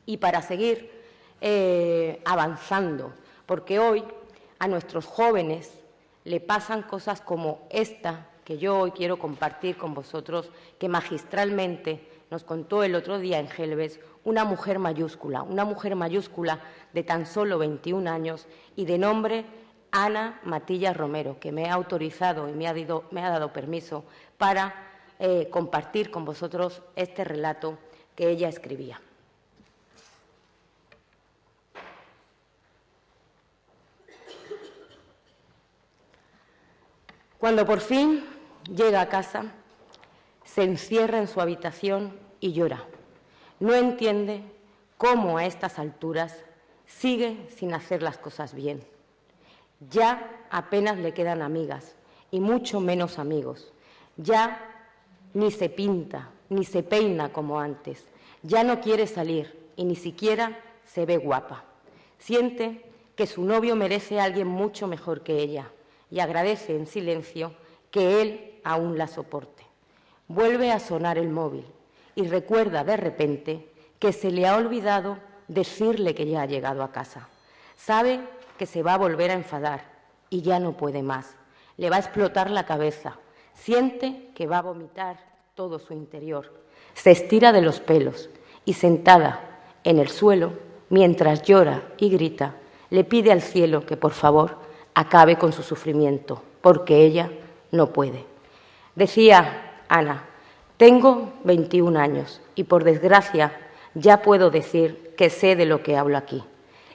y para seguir avanzando, porque hoy a nuestros jóvenes le pasan cosas como esta que yo hoy quiero compartir con vosotros, que magistralmente nos contó el otro día en Gelbes una mujer mayúscula de tan solo 21 años y de nombre Ana Matilla Romero, que me ha autorizado y me ha dado permiso para compartir con vosotros este relato que ella escribía. Cuando por fin llega a casa, se encierra en su habitación y llora. No entiende cómo a estas alturas sigue sin hacer las cosas bien. Ya apenas le quedan amigas y mucho menos amigos. Ya ni se pinta, ni se peina como antes. Ya no quiere salir y ni siquiera se ve guapa. Siente que su novio merece a alguien mucho mejor que ella y agradece en silencio que él aún la soporte. Vuelve a sonar el móvil y recuerda de repente que se le ha olvidado decirle que ya ha llegado a casa. Sabe que se va a volver a enfadar y ya no puede más. Le va a explotar la cabeza. Siente que va a vomitar todo su interior. Se estira de los pelos y, sentada en el suelo, mientras llora y grita, le pide al cielo que, por favor, acabe con su sufrimiento, porque ella no puede. Decía Ana: tengo 21 años y, por desgracia, ya puedo decir que sé de lo que hablo aquí.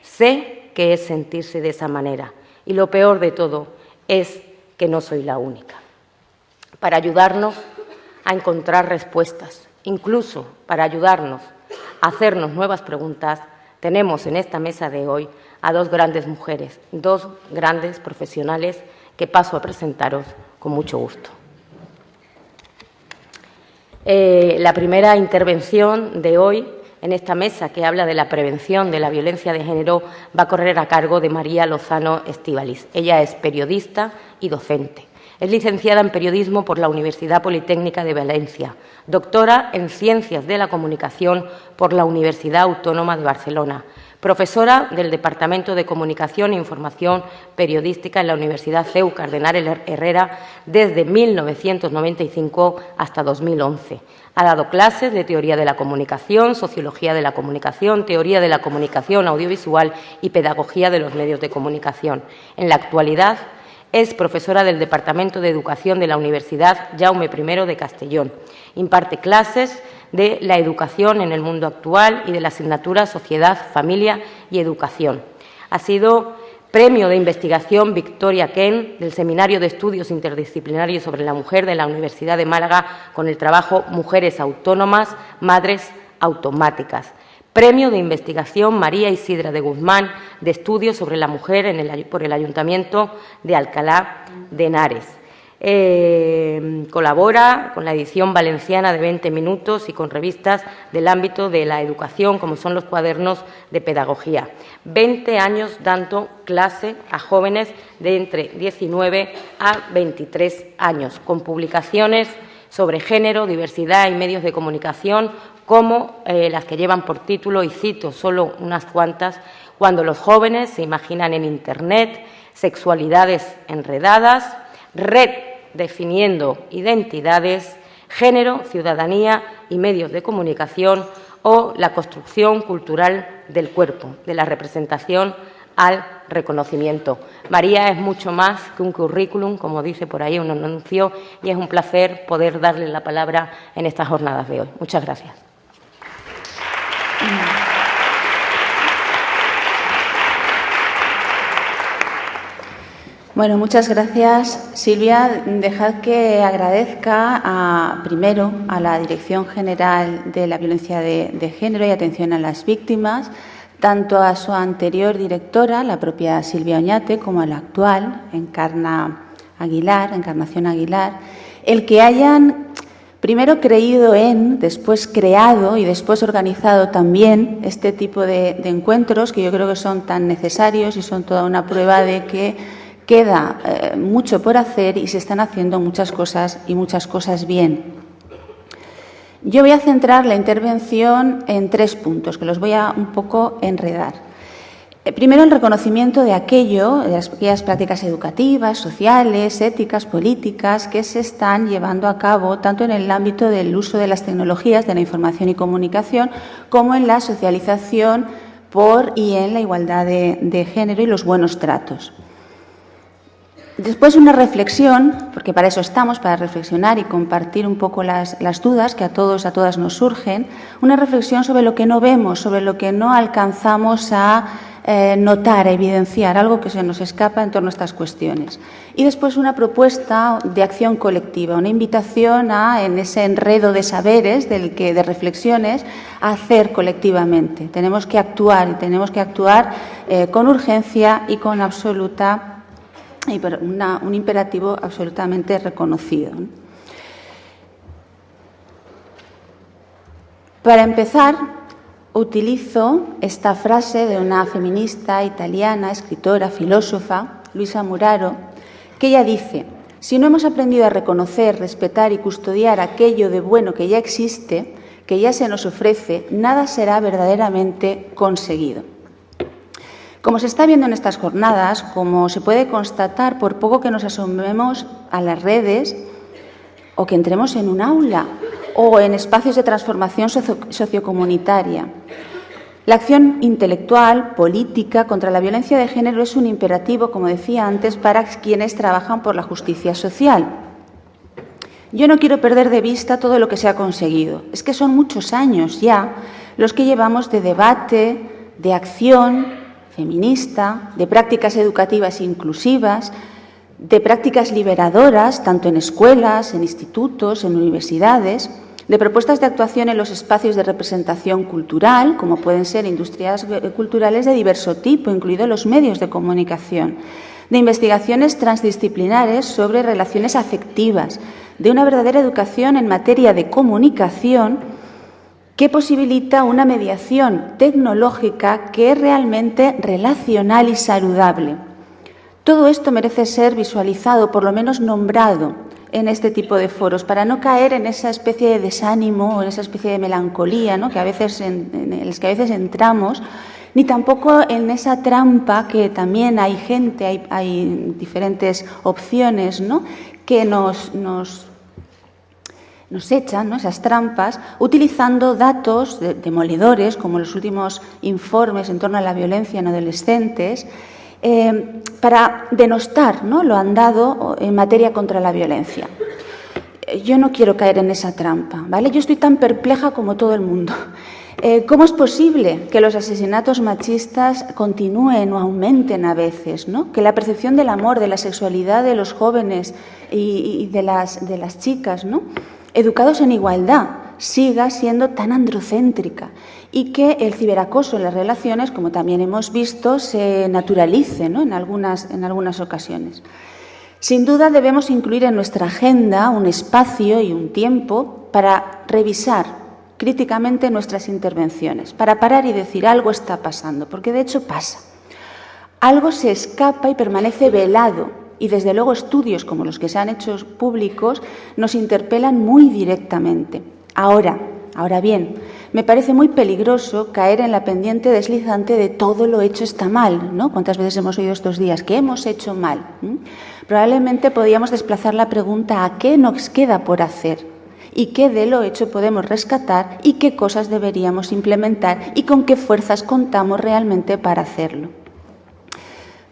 Sé que es sentirse de esa manera y lo peor de todo es que no soy la única. Para ayudarnos a encontrar respuestas, incluso para ayudarnos a hacernos nuevas preguntas, tenemos en esta mesa de hoy a dos grandes mujeres, dos grandes profesionales que paso a presentaros con mucho gusto. La primera intervención de hoy en esta mesa, que habla de la prevención de la violencia de género, va a correr a cargo de María Lozano Estíbaliz. Ella es periodista y docente. Es licenciada en Periodismo por la Universidad Politécnica de Valencia, doctora en Ciencias de la Comunicación por la Universidad Autónoma de Barcelona, profesora del Departamento de Comunicación e Información Periodística en la Universidad CEU Cardenal Herrera desde 1995 hasta 2011. Ha dado clases de Teoría de la Comunicación, Sociología de la Comunicación, Teoría de la Comunicación Audiovisual y Pedagogía de los Medios de Comunicación. En la actualidad es profesora del Departamento de Educación de la Universidad Jaume I de Castellón. Imparte clases de la educación en el mundo actual y de la asignatura Sociedad, Familia y Educación. Ha sido Premio de Investigación Victoria Kent del Seminario de Estudios Interdisciplinarios sobre la Mujer de la Universidad de Málaga con el trabajo Mujeres Autónomas, Madres Automáticas. Premio de Investigación María Isidra de Guzmán de Estudios sobre la Mujer por el Ayuntamiento de Alcalá de Henares. Colabora con la edición valenciana de 20 minutos y con revistas del ámbito de la educación, como son los cuadernos de pedagogía. 20 años dando clase a jóvenes de entre 19 a 23 años, con publicaciones sobre género, diversidad y medios de comunicación, como las que llevan por título, y cito solo unas cuantas: Cuando los jóvenes se imaginan en Internet, Sexualidades enredadas, Red definiendo identidades, Género, ciudadanía y medios de comunicación, o La construcción cultural del cuerpo, de la representación al reconocimiento. María es mucho más que un currículum, como dice por ahí un anuncio, y es un placer poder darle la palabra en estas jornadas de hoy. Muchas gracias. Bueno, muchas gracias, Silvia. Dejad que agradezca primero a la Dirección General de la Violencia de Género y Atención a las Víctimas, tanto a su anterior directora, la propia Silvia Oñate, como a la actual, Encarnación Aguilar, el que hayan primero creído en, después creado y después organizado también este tipo de encuentros, que yo creo que son tan necesarios y son toda una prueba de que queda mucho por hacer y se están haciendo muchas cosas y muchas cosas bien. Yo voy a centrar la intervención en 3 puntos, que los voy a un poco enredar. Primero, el reconocimiento de aquellas prácticas educativas, sociales, éticas, políticas, que se están llevando a cabo tanto en el ámbito del uso de las tecnologías de la información y comunicación como en la socialización y en la igualdad de género y los buenos tratos. Después una reflexión, porque para eso estamos, para reflexionar y compartir un poco las dudas que a todas nos surgen, una reflexión sobre lo que no vemos, sobre lo que no alcanzamos a notar, a evidenciar, algo que se nos escapa en torno a estas cuestiones. Y después una propuesta de acción colectiva, una invitación en ese enredo de saberes, de reflexiones, a hacer colectivamente. Tenemos que actuar y tenemos que actuar con urgencia y con un imperativo absolutamente reconocido. Para empezar, utilizo esta frase de una feminista italiana, escritora, filósofa, Luisa Muraro, que ella dice: si no hemos aprendido a reconocer, respetar y custodiar aquello de bueno que ya existe, que ya se nos ofrece, nada será verdaderamente conseguido. Como se está viendo en estas jornadas, como se puede constatar por poco que nos asomemos a las redes o que entremos en un aula o en espacios de transformación sociocomunitaria, la acción intelectual, política contra la violencia de género es un imperativo, como decía antes, para quienes trabajan por la justicia social. Yo no quiero perder de vista todo lo que se ha conseguido. Es que son muchos años ya los que llevamos de debate, de acción feminista, de prácticas educativas inclusivas, de prácticas liberadoras, tanto en escuelas, en institutos, en universidades, de propuestas de actuación en los espacios de representación cultural, como pueden ser industrias culturales de diverso tipo, incluidos los medios de comunicación, de investigaciones transdisciplinares sobre relaciones afectivas, de una verdadera educación en materia de comunicación que posibilita una mediación tecnológica que es realmente relacional y saludable. Todo esto merece ser visualizado, por lo menos nombrado, en este tipo de foros, para no caer en esa especie de desánimo o en esa especie de melancolía, ¿no?, en las que a veces entramos, ni tampoco en esa trampa que también hay gente, hay diferentes opciones, ¿no?, que nos echan, ¿no?, esas trampas, utilizando datos demoledores, como los últimos informes en torno a la violencia en adolescentes, para denostar, ¿no?, lo andado en materia contra la violencia. Yo no quiero caer en esa trampa, ¿vale? Yo estoy tan perpleja como todo el mundo. ¿Cómo es posible que los asesinatos machistas continúen o aumenten a veces, ¿no? Que la percepción del amor, de la sexualidad de los jóvenes y de las chicas, ¿no?, educados en igualdad, siga siendo tan androcéntrica y que el ciberacoso en las relaciones, como también hemos visto, se naturalice, ¿no?, en algunas ocasiones. Sin duda debemos incluir en nuestra agenda un espacio y un tiempo para revisar críticamente nuestras intervenciones, para parar y decir algo está pasando, porque de hecho pasa. Algo se escapa y permanece velado. Y desde luego estudios como los que se han hecho públicos nos interpelan muy directamente. Ahora bien, me parece muy peligroso caer en la pendiente deslizante de todo lo hecho está mal, ¿no? ¿Cuántas veces hemos oído estos días? ¿Qué hemos hecho mal? Probablemente podríamos desplazar la pregunta a qué nos queda por hacer y qué de lo hecho podemos rescatar y qué cosas deberíamos implementar y con qué fuerzas contamos realmente para hacerlo.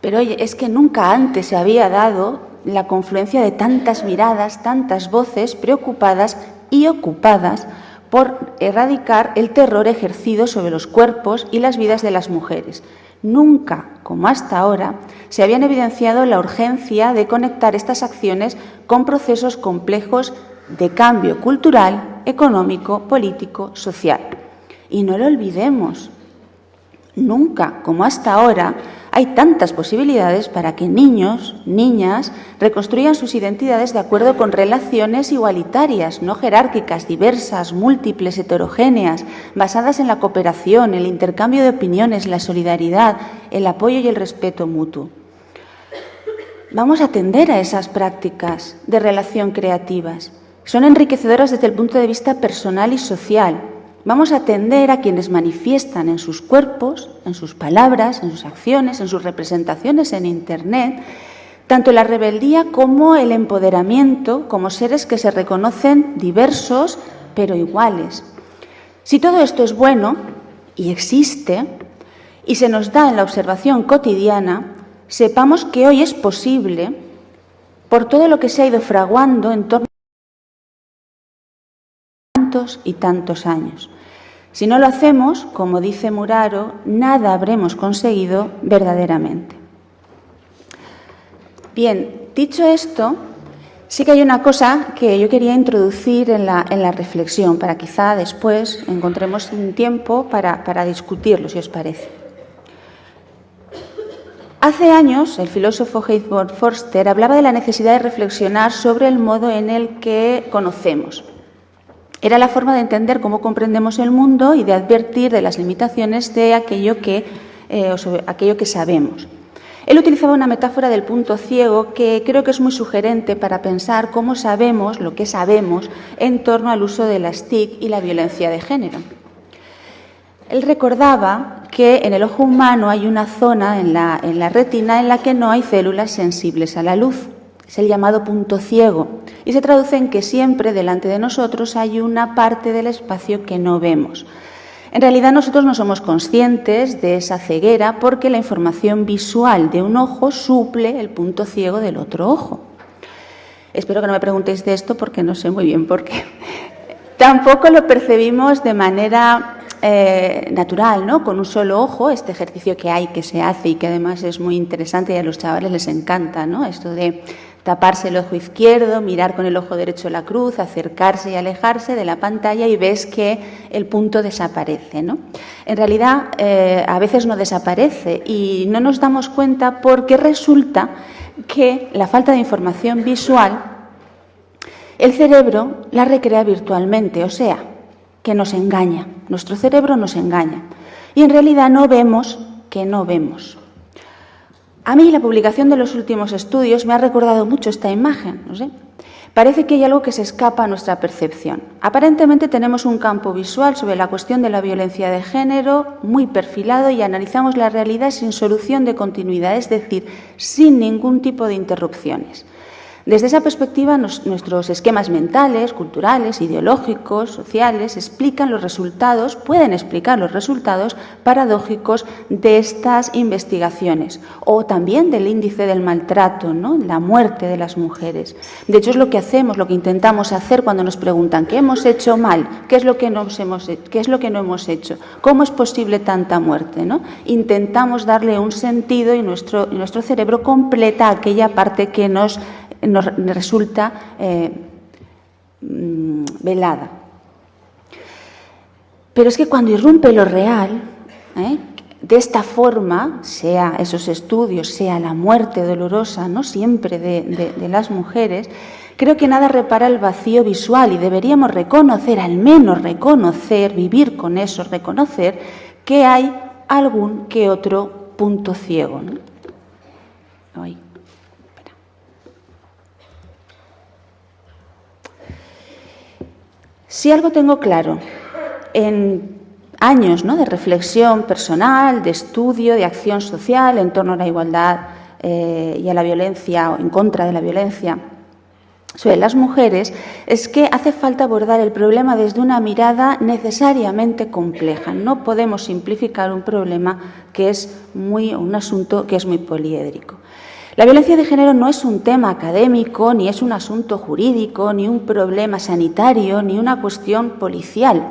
Pero oye, es que nunca antes se había dado la confluencia de tantas miradas, tantas voces preocupadas y ocupadas por erradicar el terror ejercido sobre los cuerpos y las vidas de las mujeres. Nunca, como hasta ahora, se habían evidenciado la urgencia de conectar estas acciones con procesos complejos de cambio cultural, económico, político, social. Y no lo olvidemos, nunca, como hasta ahora, hay tantas posibilidades para que niños, niñas, reconstruyan sus identidades de acuerdo con relaciones igualitarias, no jerárquicas, diversas, múltiples, heterogéneas, basadas en la cooperación, el intercambio de opiniones, la solidaridad, el apoyo y el respeto mutuo. Vamos a atender a esas prácticas de relación creativas. son enriquecedoras desde el punto de vista personal y social. Vamos a atender a quienes manifiestan en sus cuerpos, en sus palabras, en sus acciones, en sus representaciones en Internet, tanto la rebeldía como el empoderamiento como seres que se reconocen diversos pero iguales. Si todo esto es bueno y existe y se nos da en la observación cotidiana, sepamos que hoy es posible por todo lo que se ha ido fraguando en torno a tantos y tantos años. Si no lo hacemos, como dice Muraro, nada habremos conseguido verdaderamente. Bien, dicho esto, sí que hay una cosa que yo quería introducir en la reflexión, para quizá después encontremos un tiempo para discutirlo, si os parece. Hace años, el filósofo Haythorne Forster hablaba de la necesidad de reflexionar sobre el modo en el que conocemos. Era la forma de entender cómo comprendemos el mundo y de advertir de las limitaciones de aquello que sabemos. Él utilizaba una metáfora del punto ciego que creo que es muy sugerente para pensar cómo sabemos lo que sabemos en torno al uso de las TIC y la violencia de género. Él recordaba que en el ojo humano hay una zona en la retina en la que no hay células sensibles a la luz. Es el llamado punto ciego y se traduce en que siempre delante de nosotros hay una parte del espacio que no vemos. En realidad nosotros no somos conscientes de esa ceguera porque la información visual de un ojo suple el punto ciego del otro ojo. Espero que no me preguntéis de esto porque no sé muy bien por qué. Tampoco lo percibimos de manera natural, ¿no? Con un solo ojo, este ejercicio que se hace y que además es muy interesante y a los chavales les encanta, ¿no? Esto de taparse el ojo izquierdo, mirar con el ojo derecho la cruz, acercarse y alejarse de la pantalla y ves que el punto desaparece, ¿no? En realidad, a veces no desaparece y no nos damos cuenta porque resulta que la falta de información visual, el cerebro la recrea virtualmente, o sea, que nos engaña. Nuestro cerebro nos engaña. Y en realidad no vemos que no vemos. A mí la publicación de los últimos estudios me ha recordado mucho esta imagen, no sé. Parece que hay algo que se escapa a nuestra percepción. Aparentemente tenemos un campo visual sobre la cuestión de la violencia de género muy perfilado y analizamos la realidad sin solución de continuidad, es decir, sin ningún tipo de interrupciones. Desde esa perspectiva, nuestros esquemas mentales, culturales, ideológicos, sociales, pueden explicar los resultados paradójicos de estas investigaciones o también del índice del maltrato, ¿no? La muerte de las mujeres. De hecho, es lo que hacemos, lo que intentamos hacer cuando nos preguntan ¿qué hemos hecho mal? ¿Qué es lo que no hemos hecho? ¿Cómo es posible tanta muerte? ¿No? Intentamos darle un sentido y nuestro cerebro completa aquella parte que nos resulta velada. Pero es que cuando irrumpe lo real, de esta forma, sea esos estudios, sea la muerte dolorosa, no siempre de las mujeres, creo que nada repara el vacío visual y deberíamos reconocer, al menos reconocer, vivir con eso, reconocer que hay algún que otro punto ciego, ¿no? Ay. Si algo tengo claro, en años, ¿no?, de reflexión personal, de estudio, de acción social en torno a la igualdad y a la violencia o en contra de la violencia sobre las mujeres, es que hace falta abordar el problema desde una mirada necesariamente compleja. No podemos simplificar un problema un asunto que es muy poliédrico. La violencia de género no es un tema académico, ni es un asunto jurídico, ni un problema sanitario, ni una cuestión policial.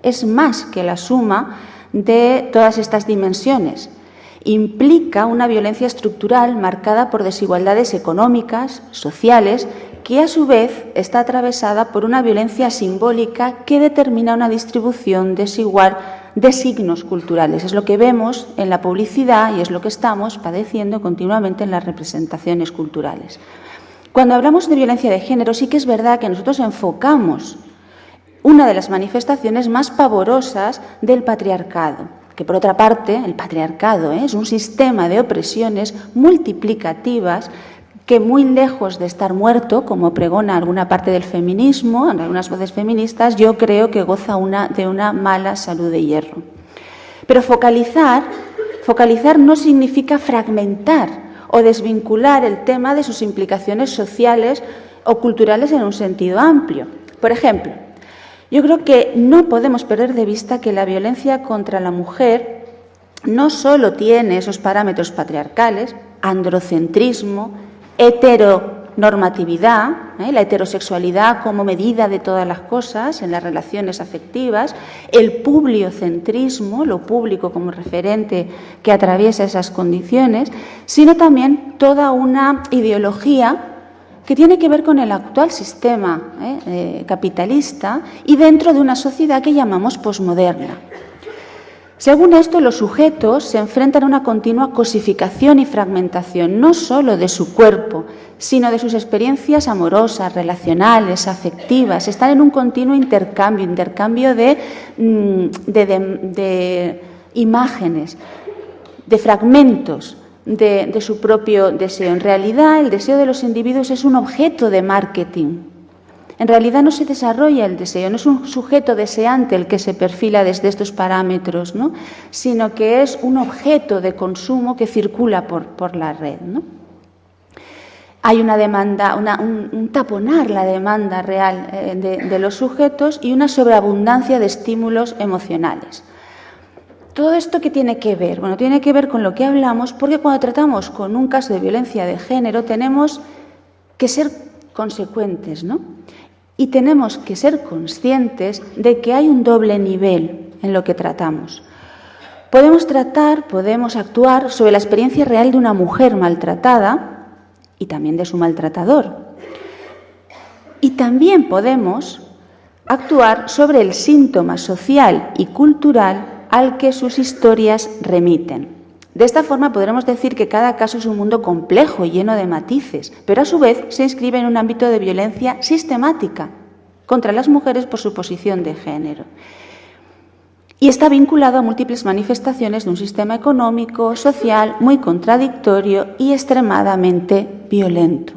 Es más que la suma de todas estas dimensiones. Implica una violencia estructural marcada por desigualdades económicas, sociales, que a su vez está atravesada por una violencia simbólica que determina una distribución desigual de signos culturales. Es lo que vemos en la publicidad y es lo que estamos padeciendo continuamente en las representaciones culturales. Cuando hablamos de violencia de género, sí que es verdad que nosotros enfocamos una de las manifestaciones más pavorosas del patriarcado, que por otra parte el patriarcado es un sistema de opresiones multiplicativas que muy lejos de estar muerto, como pregona alguna parte del feminismo, algunas voces feministas, yo creo que goza de una mala salud de hierro. Pero focalizar no significa fragmentar o desvincular el tema de sus implicaciones sociales o culturales en un sentido amplio. Por ejemplo, yo creo que no podemos perder de vista que la violencia contra la mujer no solo tiene esos parámetros patriarcales, androcentrismo, heteronormatividad, la heterosexualidad como medida de todas las cosas en las relaciones afectivas, el publiocentrismo, lo público como referente que atraviesa esas condiciones, sino también toda una ideología que tiene que ver con el actual sistema capitalista y dentro de una sociedad que llamamos posmoderna. Según esto, los sujetos se enfrentan a una continua cosificación y fragmentación, no solo de su cuerpo, sino de sus experiencias amorosas, relacionales, afectivas. Están en un continuo intercambio de imágenes, de fragmentos de su propio deseo. En realidad, el deseo de los individuos es un objeto de marketing. En realidad no se desarrolla el deseo, no es un sujeto deseante el que se perfila desde estos parámetros, ¿no? Sino que es un objeto de consumo que circula por la red, ¿no? Hay una demanda, un taponar la demanda real de los sujetos y una sobreabundancia de estímulos emocionales. ¿Todo esto qué tiene que ver? Bueno, tiene que ver con lo que hablamos, porque cuando tratamos con un caso de violencia de género tenemos que ser consecuentes, ¿no? Y tenemos que ser conscientes de que hay un doble nivel en lo que tratamos. Podemos actuar sobre la experiencia real de una mujer maltratada y también de su maltratador. Y también podemos actuar sobre el síntoma social y cultural al que sus historias remiten. De esta forma podremos decir que cada caso es un mundo complejo y lleno de matices, pero a su vez se inscribe en un ámbito de violencia sistemática contra las mujeres por su posición de género. Y está vinculado a múltiples manifestaciones de un sistema económico, social, muy contradictorio y extremadamente violento.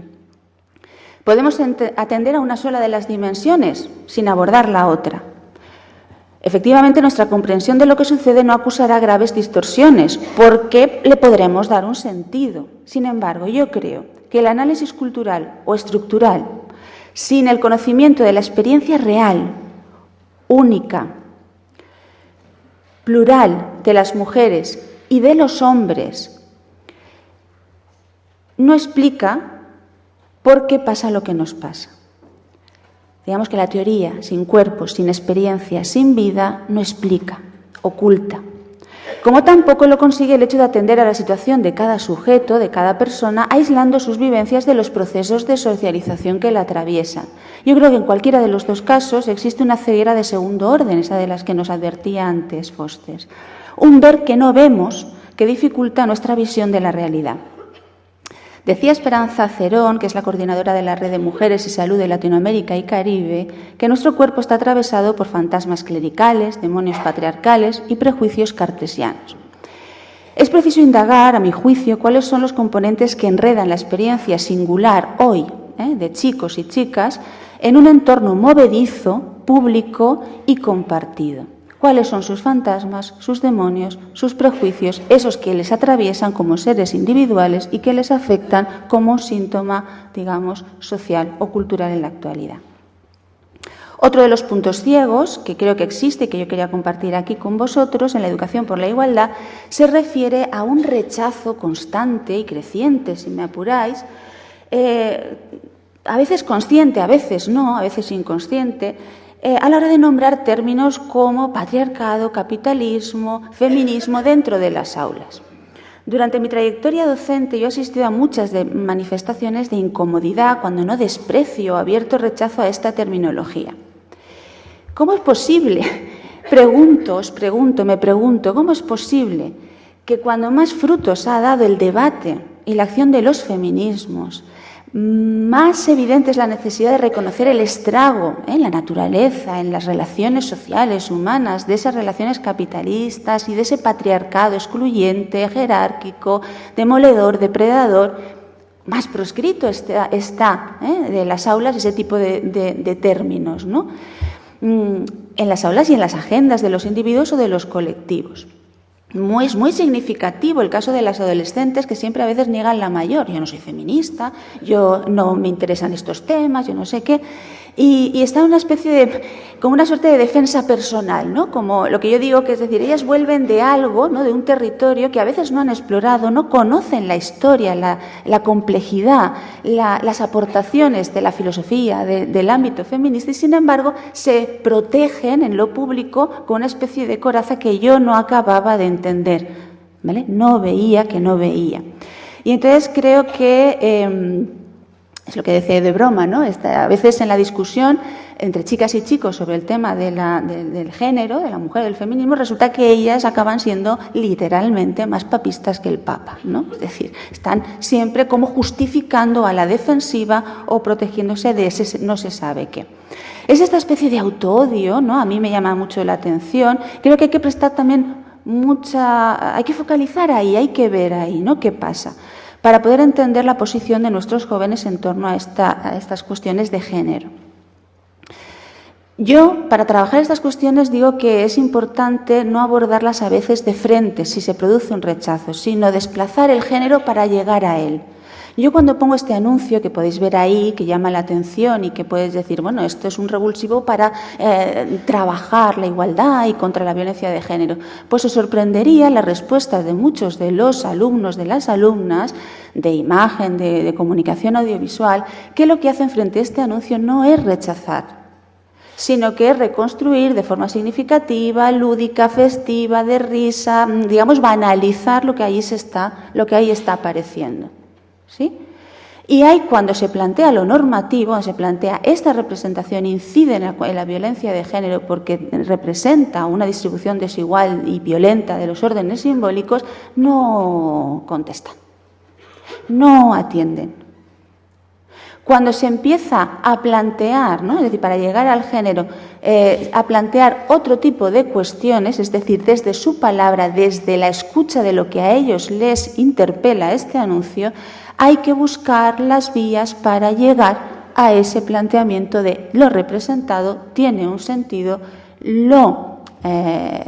Podemos atender a una sola de las dimensiones sin abordar la otra. Efectivamente, nuestra comprensión de lo que sucede no acusará graves distorsiones, porque le podremos dar un sentido. Sin embargo, yo creo que el análisis cultural o estructural, sin el conocimiento de la experiencia real, única, plural de las mujeres y de los hombres, no explica por qué pasa lo que nos pasa. Digamos que la teoría, sin cuerpo, sin experiencia, sin vida, no explica, oculta. Como tampoco lo consigue el hecho de atender a la situación de cada sujeto, de cada persona, aislando sus vivencias de los procesos de socialización que la atraviesan. Yo creo que en cualquiera de los dos casos existe una ceguera de segundo orden, esa de las que nos advertía antes Foster. Un ver que no vemos que dificulta nuestra visión de la realidad. Decía Esperanza Cerón, que es la coordinadora de la Red de Mujeres y Salud de Latinoamérica y Caribe, que nuestro cuerpo está atravesado por fantasmas clericales, demonios patriarcales y prejuicios cartesianos. Es preciso indagar, a mi juicio, cuáles son los componentes que enredan la experiencia singular hoy de chicos y chicas en un entorno movedizo, público y compartido. ¿Cuáles son sus fantasmas, sus demonios, sus prejuicios, esos que les atraviesan como seres individuales y que les afectan como síntoma, digamos, social o cultural en la actualidad? Otro de los puntos ciegos que creo que existe y que yo quería compartir aquí con vosotros en la educación por la igualdad se refiere a un rechazo constante y creciente, si me apuráis, a veces consciente, a veces no, a veces inconsciente, a la hora de nombrar términos como patriarcado, capitalismo, feminismo dentro de las aulas. Durante mi trayectoria docente yo he asistido a muchas manifestaciones de incomodidad, cuando no desprecio o abierto rechazo a esta terminología. ¿Cómo es posible? Me pregunto, ¿cómo es posible que cuando más frutos ha dado el debate y la acción de los feminismos, más evidente es la necesidad de reconocer el estrago en la naturaleza, en las relaciones sociales, humanas, de esas relaciones capitalistas y de ese patriarcado excluyente, jerárquico, demoledor, depredador? más proscrito está de las aulas ese tipo de términos, ¿no? En las aulas y en las agendas de los individuos o de los colectivos. Es muy significativo el caso de las adolescentes que siempre a veces niegan la mayor. Yo no soy feminista, yo no me interesan estos temas, yo no sé qué. Y está en una especie como una suerte de defensa personal, ¿no? Como lo que yo digo, que es decir, ellas vuelven de algo, ¿no? De un territorio que a veces no han explorado, no conocen la historia, la complejidad, las aportaciones de la filosofía, del ámbito feminista, y sin embargo se protegen en lo público con una especie de coraza que yo no acababa de entender, ¿vale? No veía que no veía. Y entonces creo que es lo que decía de broma, ¿no? A veces en la discusión entre chicas y chicos sobre el tema del género, de la mujer, del feminismo, resulta que ellas acaban siendo literalmente más papistas que el Papa, ¿no? Es decir, están siempre como justificando a la defensiva o protegiéndose de ese no se sabe qué. Es esta especie de autoodio, ¿no? A mí me llama mucho la atención. Creo que hay que prestar también hay que focalizar ahí, hay que ver ahí, ¿no? ¿Qué pasa? Para poder entender la posición de nuestros jóvenes en torno a estas cuestiones de género. Yo, para trabajar estas cuestiones, digo que es importante no abordarlas a veces de frente si se produce un rechazo, sino desplazar el género para llegar a él. Yo cuando pongo este anuncio que podéis ver ahí, que llama la atención y que puedes decir, bueno, esto es un revulsivo para trabajar la igualdad y contra la violencia de género, pues os sorprendería la respuesta de muchos de los alumnos, de las alumnas, de imagen, de comunicación audiovisual, que lo que hacen frente a este anuncio no es rechazar, sino que es reconstruir de forma significativa, lúdica, festiva, de risa, digamos, banalizar lo que ahí está apareciendo. ¿Sí? Y hay cuando se plantea lo normativo, cuando se plantea esta representación incide en la violencia de género porque representa una distribución desigual y violenta de los órdenes simbólicos, no contestan, no atienden. Cuando se empieza a plantear, ¿no? Es decir, para llegar al género, a plantear otro tipo de cuestiones, es decir, desde su palabra, desde la escucha de lo que a ellos les interpela este anuncio, hay que buscar las vías para llegar a ese planteamiento de lo representado tiene un sentido,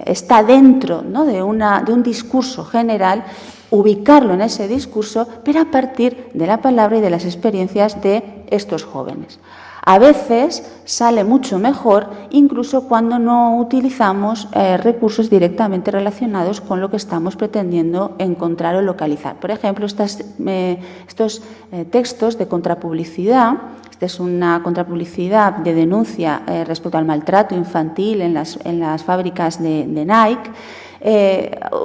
está dentro, ¿no? de un discurso general, ubicarlo en ese discurso, pero a partir de la palabra y de las experiencias de estos jóvenes. A veces sale mucho mejor incluso cuando no utilizamos recursos directamente relacionados con lo que estamos pretendiendo encontrar o localizar. Por ejemplo, estos textos de contrapublicidad, esta es una contrapublicidad de denuncia respecto al maltrato infantil en las fábricas de Nike.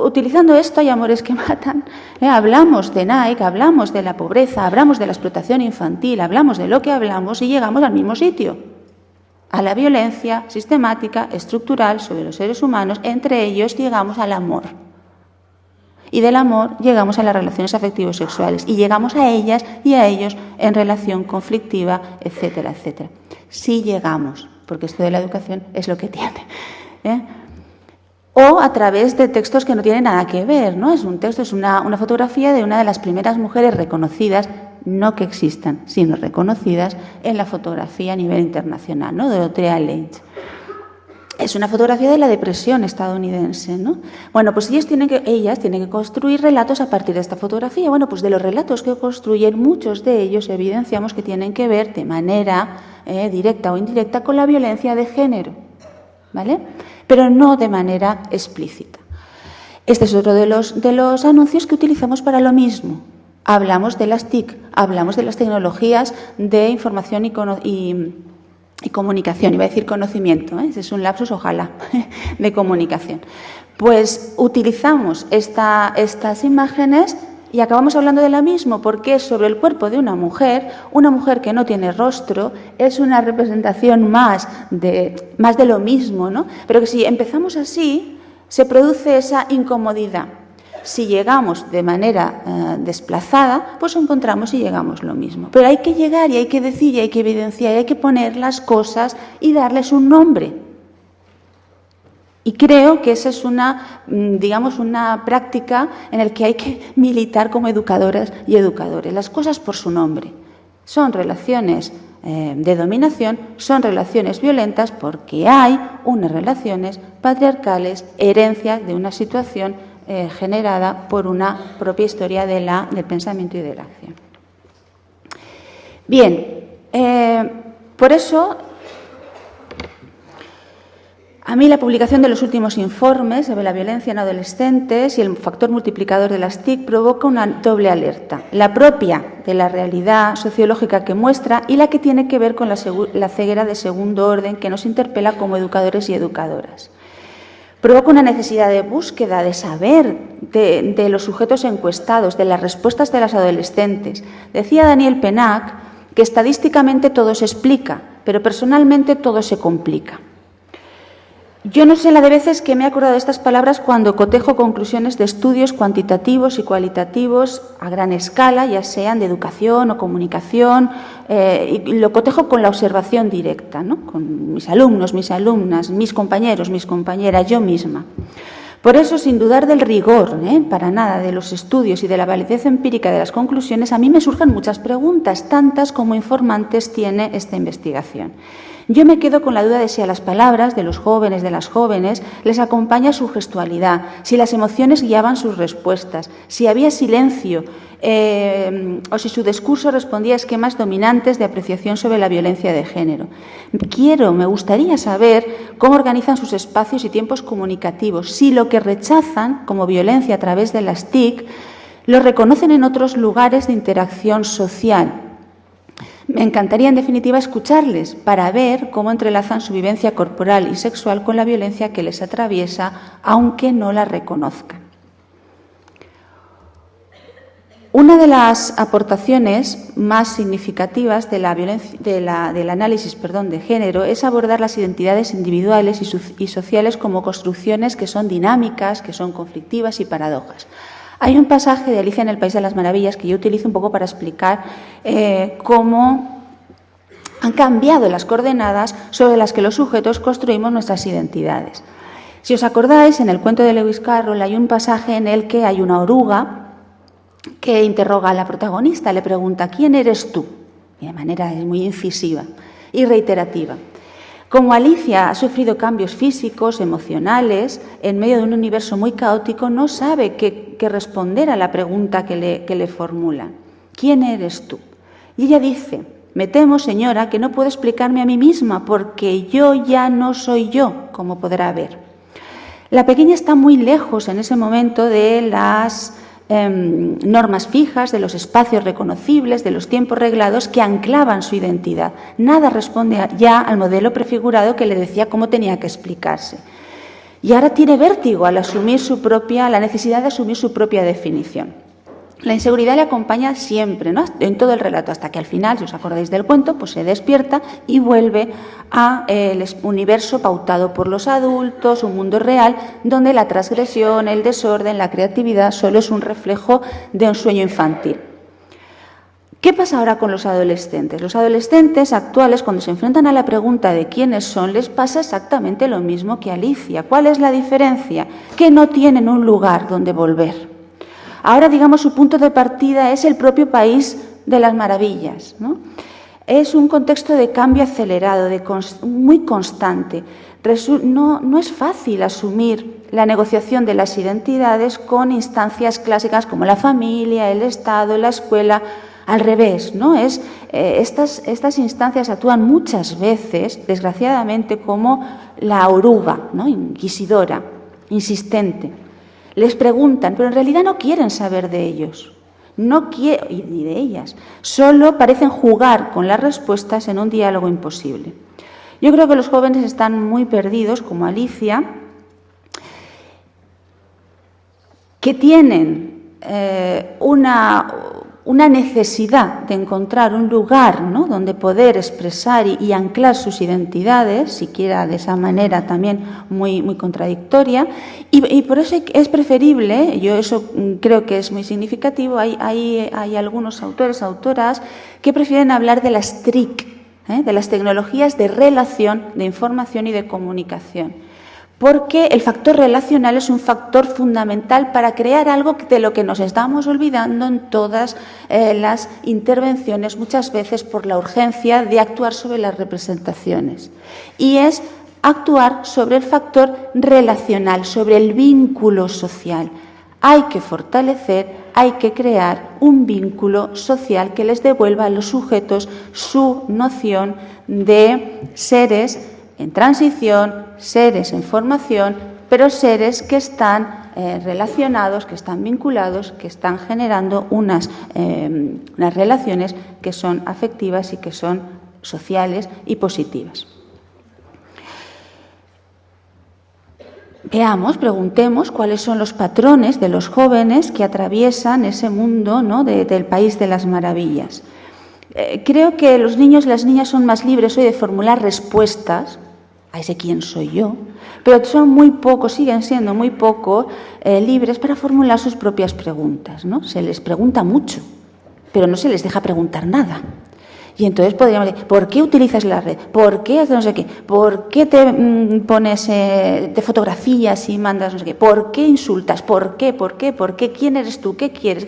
Utilizando esto, hay amores que matan. Hablamos de Nike, hablamos de la pobreza, hablamos de la explotación infantil, hablamos de lo que hablamos y llegamos al mismo sitio, a la violencia sistemática, estructural sobre los seres humanos. Entre ellos llegamos al amor. Y del amor llegamos a las relaciones afectivos sexuales y llegamos a ellas y a ellos en relación conflictiva, etcétera, etcétera. Sí llegamos, porque esto de la educación es lo que tiene. O a través de textos que no tienen nada que ver, ¿no? Es un texto, es una fotografía de una de las primeras mujeres reconocidas, no que existan, sino reconocidas en la fotografía a nivel internacional, ¿no? Dorothea Lange. Es una fotografía de la depresión estadounidense, ¿no? Bueno, pues ellas tienen que construir relatos a partir de esta fotografía. Bueno, pues de los relatos que construyen, muchos de ellos evidenciamos que tienen que ver de manera directa o indirecta con la violencia de género, ¿vale? Pero no de manera explícita. Este es otro de los anuncios que utilizamos para lo mismo. Hablamos de las TIC, hablamos de las tecnologías de información y comunicación, iba a decir conocimiento, ese es un lapsus, ojalá, de comunicación. Pues utilizamos estas imágenes y acabamos hablando de lo mismo, porque es sobre el cuerpo de una mujer que no tiene rostro, es una representación más de lo mismo, ¿no? Pero que si empezamos así, se produce esa incomodidad. Si llegamos de manera desplazada, pues encontramos y llegamos lo mismo. Pero hay que llegar y hay que decir y hay que evidenciar y hay que poner las cosas y darles un nombre. Y creo que esa es digamos, una práctica en la que hay que militar como educadoras y educadores. Las cosas por su nombre. Son relaciones de dominación, son relaciones violentas porque hay unas relaciones patriarcales, herencias de una situación generada por una propia historia del pensamiento y de la acción. Bien, por eso a mí la publicación de los últimos informes sobre la violencia en adolescentes y el factor multiplicador de las TIC provoca una doble alerta, la propia de la realidad sociológica que muestra y la que tiene que ver con la ceguera de segundo orden que nos interpela como educadores y educadoras. Provoca una necesidad de búsqueda, de saber de los sujetos encuestados, de las respuestas de las adolescentes. Decía Daniel Pennac que estadísticamente todo se explica, pero personalmente todo se complica. Yo no sé la de veces que me he acordado de estas palabras cuando cotejo conclusiones de estudios cuantitativos y cualitativos a gran escala, ya sean de educación o comunicación, y lo cotejo con la observación directa, ¿no? Con mis alumnos, mis alumnas, mis compañeros, mis compañeras, yo misma. Por eso, sin dudar del rigor, para nada, de los estudios y de la validez empírica de las conclusiones, a mí me surgen muchas preguntas, tantas como informantes tiene esta investigación. Yo me quedo con la duda de si a las palabras de los jóvenes, de las jóvenes, les acompaña su gestualidad, si las emociones guiaban sus respuestas, si había silencio o si su discurso respondía a esquemas dominantes de apreciación sobre la violencia de género. Me gustaría saber cómo organizan sus espacios y tiempos comunicativos, si lo que rechazan como violencia a través de las TIC lo reconocen en otros lugares de interacción social. Me encantaría, en definitiva, escucharles para ver cómo entrelazan su vivencia corporal y sexual con la violencia que les atraviesa, aunque no la reconozcan. Una de las aportaciones más significativas del análisis de género es abordar las identidades individuales y sociales como construcciones que son dinámicas, que son conflictivas y paradojas. Hay un pasaje de Alicia en el País de las Maravillas que yo utilizo un poco para explicar cómo han cambiado las coordenadas sobre las que los sujetos construimos nuestras identidades. Si os acordáis, en el cuento de Lewis Carroll hay un pasaje en el que hay una oruga que interroga a la protagonista, le pregunta ¿quién eres tú? Y de manera muy incisiva y reiterativa. Como Alicia ha sufrido cambios físicos, emocionales, en medio de un universo muy caótico, no sabe qué responder a la pregunta que le formulan. ¿Quién eres tú? Y ella dice, me temo, señora, que no puedo explicarme a mí misma porque yo ya no soy yo, como podrá ver. La pequeña está muy lejos en ese momento de las normas fijas, de los espacios reconocibles, de los tiempos reglados que anclaban su identidad. Nada responde ya al modelo prefigurado que le decía cómo tenía que explicarse. Y ahora tiene vértigo al asumir la necesidad de asumir su propia definición. La inseguridad le acompaña siempre, ¿no? En todo el relato, hasta que al final, si os acordáis del cuento, pues se despierta y vuelve al universo pautado por los adultos, un mundo real, donde la transgresión, el desorden, la creatividad solo es un reflejo de un sueño infantil. ¿Qué pasa ahora con los adolescentes? Los adolescentes actuales, cuando se enfrentan a la pregunta de quiénes son, les pasa exactamente lo mismo que a Alicia. ¿Cuál es la diferencia? Que no tienen un lugar donde volver. Ahora, digamos, su punto de partida es el propio País de las Maravillas, ¿no? Es un contexto de cambio acelerado, muy constante. No es fácil asumir la negociación de las identidades con instancias clásicas como la familia, el Estado, la escuela. Al revés, ¿no? Estas instancias actúan muchas veces, desgraciadamente, como la oruga, ¿no? Inquisidora, insistente. Les preguntan, pero en realidad no quieren saber de ellos, ni de ellas. Solo parecen jugar con las respuestas en un diálogo imposible. Yo creo que los jóvenes están muy perdidos, como Alicia, que tienen una necesidad de encontrar un lugar, ¿no?, donde poder expresar y anclar sus identidades, siquiera de esa manera también muy contradictoria, y por eso es preferible, yo eso creo que es muy significativo, hay algunos autores, autoras, que prefieren hablar de las TRIC, de las tecnologías de relación, de información y de comunicación, porque el factor relacional es un factor fundamental para crear algo de lo que nos estamos olvidando en todas las intervenciones, muchas veces por la urgencia de actuar sobre las representaciones. Y es actuar sobre el factor relacional, sobre el vínculo social. Hay que fortalecer, hay que crear un vínculo social que les devuelva a los sujetos su noción de seres en transición, seres en formación, pero seres que están relacionados, que están vinculados, que están generando unas relaciones que son afectivas y que son sociales y positivas. Veamos, preguntemos cuáles son los patrones de los jóvenes que atraviesan ese mundo, ¿no?, del país de las maravillas. Creo que los niños y las niñas son más libres hoy de formular respuestas a ese quién soy yo, pero son muy pocos, siguen siendo muy poco libres para formular sus propias preguntas, ¿no? Se les pregunta mucho, pero no se les deja preguntar nada. Y entonces podríamos decir, ¿por qué utilizas la red? ¿Por qué haces no sé qué? ¿Por qué te pones, te fotografías y mandas no sé qué? ¿Por qué insultas? ¿Por qué? ¿Por qué? ¿Por qué? ¿Quién eres tú? ¿Qué quieres?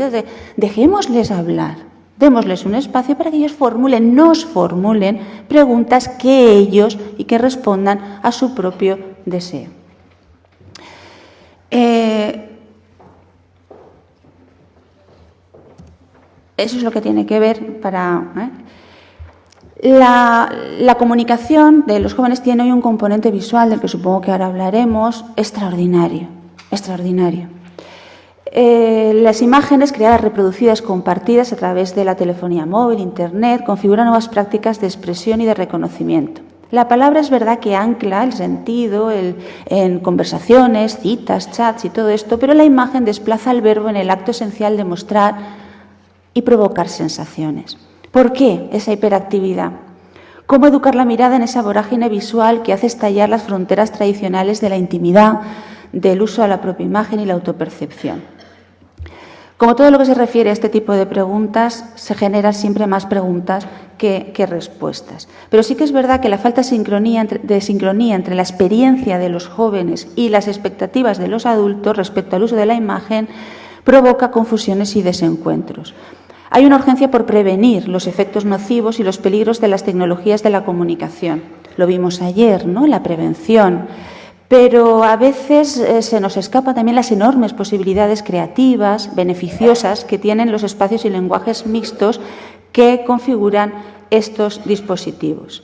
Dejémosles hablar. Démosles un espacio para que ellos nos formulen preguntas que ellos y que respondan a su propio deseo. Eso es lo que tiene que ver para... La comunicación de los jóvenes tiene hoy un componente visual, del que supongo que ahora hablaremos, extraordinario. Las imágenes creadas, reproducidas, compartidas a través de la telefonía móvil, Internet, configuran nuevas prácticas de expresión y de reconocimiento. La palabra es verdad que ancla el sentido en conversaciones, citas, chats y todo esto, pero la imagen desplaza el verbo en el acto esencial de mostrar y provocar sensaciones. ¿Por qué esa hiperactividad? ¿Cómo educar la mirada en esa vorágine visual que hace estallar las fronteras tradicionales de la intimidad, del uso a la propia imagen y la autopercepción? Como todo lo que se refiere a este tipo de preguntas, se generan siempre más preguntas que respuestas. Pero sí que es verdad que la falta de sincronía entre la experiencia de los jóvenes y las expectativas de los adultos respecto al uso de la imagen provoca confusiones y desencuentros. Hay una urgencia por prevenir los efectos nocivos y los peligros de las tecnologías de la comunicación. Lo vimos ayer, ¿no?, la prevención. Pero a veces se nos escapan también las enormes posibilidades creativas, beneficiosas, que tienen los espacios y lenguajes mixtos que configuran estos dispositivos.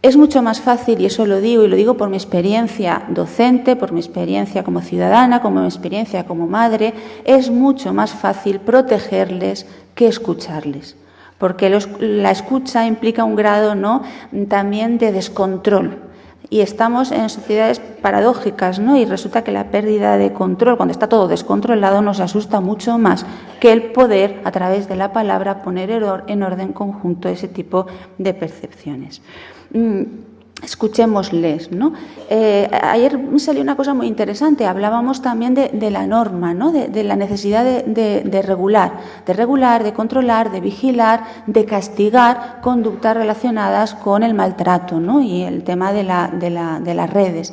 Es mucho más fácil, y eso lo digo, y lo digo por mi experiencia docente, por mi experiencia como ciudadana, como mi experiencia como madre, es mucho más fácil protegerles que escucharles. Porque la escucha implica un grado, ¿no?, también de descontrol. Y estamos en sociedades paradójicas, ¿no? Y resulta que la pérdida de control, cuando está todo descontrolado, nos asusta mucho más que el poder, a través de la palabra, poner en orden conjunto ese tipo de percepciones. Escuchémosles, ¿no? Ayer me salió una cosa muy interesante. Hablábamos también de la norma, ¿no?, de la necesidad de regular, de controlar, de vigilar, de castigar conductas relacionadas con el maltrato, ¿no?, y el tema de las redes.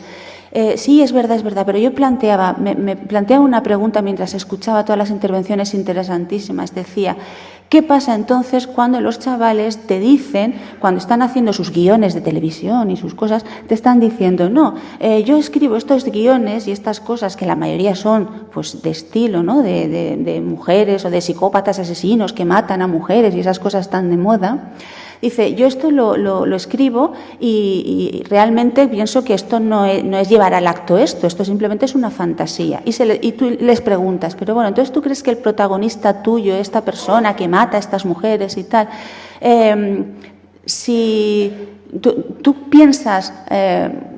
Sí, es verdad, pero yo me planteaba una pregunta mientras escuchaba todas las intervenciones interesantísimas. Decía, ¿qué pasa entonces cuando los chavales te dicen, cuando están haciendo sus guiones de televisión y sus cosas, te están diciendo, no, yo escribo estos guiones y estas cosas que la mayoría son pues de estilo, ¿no?, de mujeres o de psicópatas asesinos que matan a mujeres y esas cosas tan de moda? Dice, yo esto lo escribo y realmente pienso que esto no es llevar al acto esto simplemente es una fantasía. Y tú les preguntas, pero bueno, entonces ¿tú crees que el protagonista tuyo, esta persona que mata a estas mujeres y tal, si tú piensas,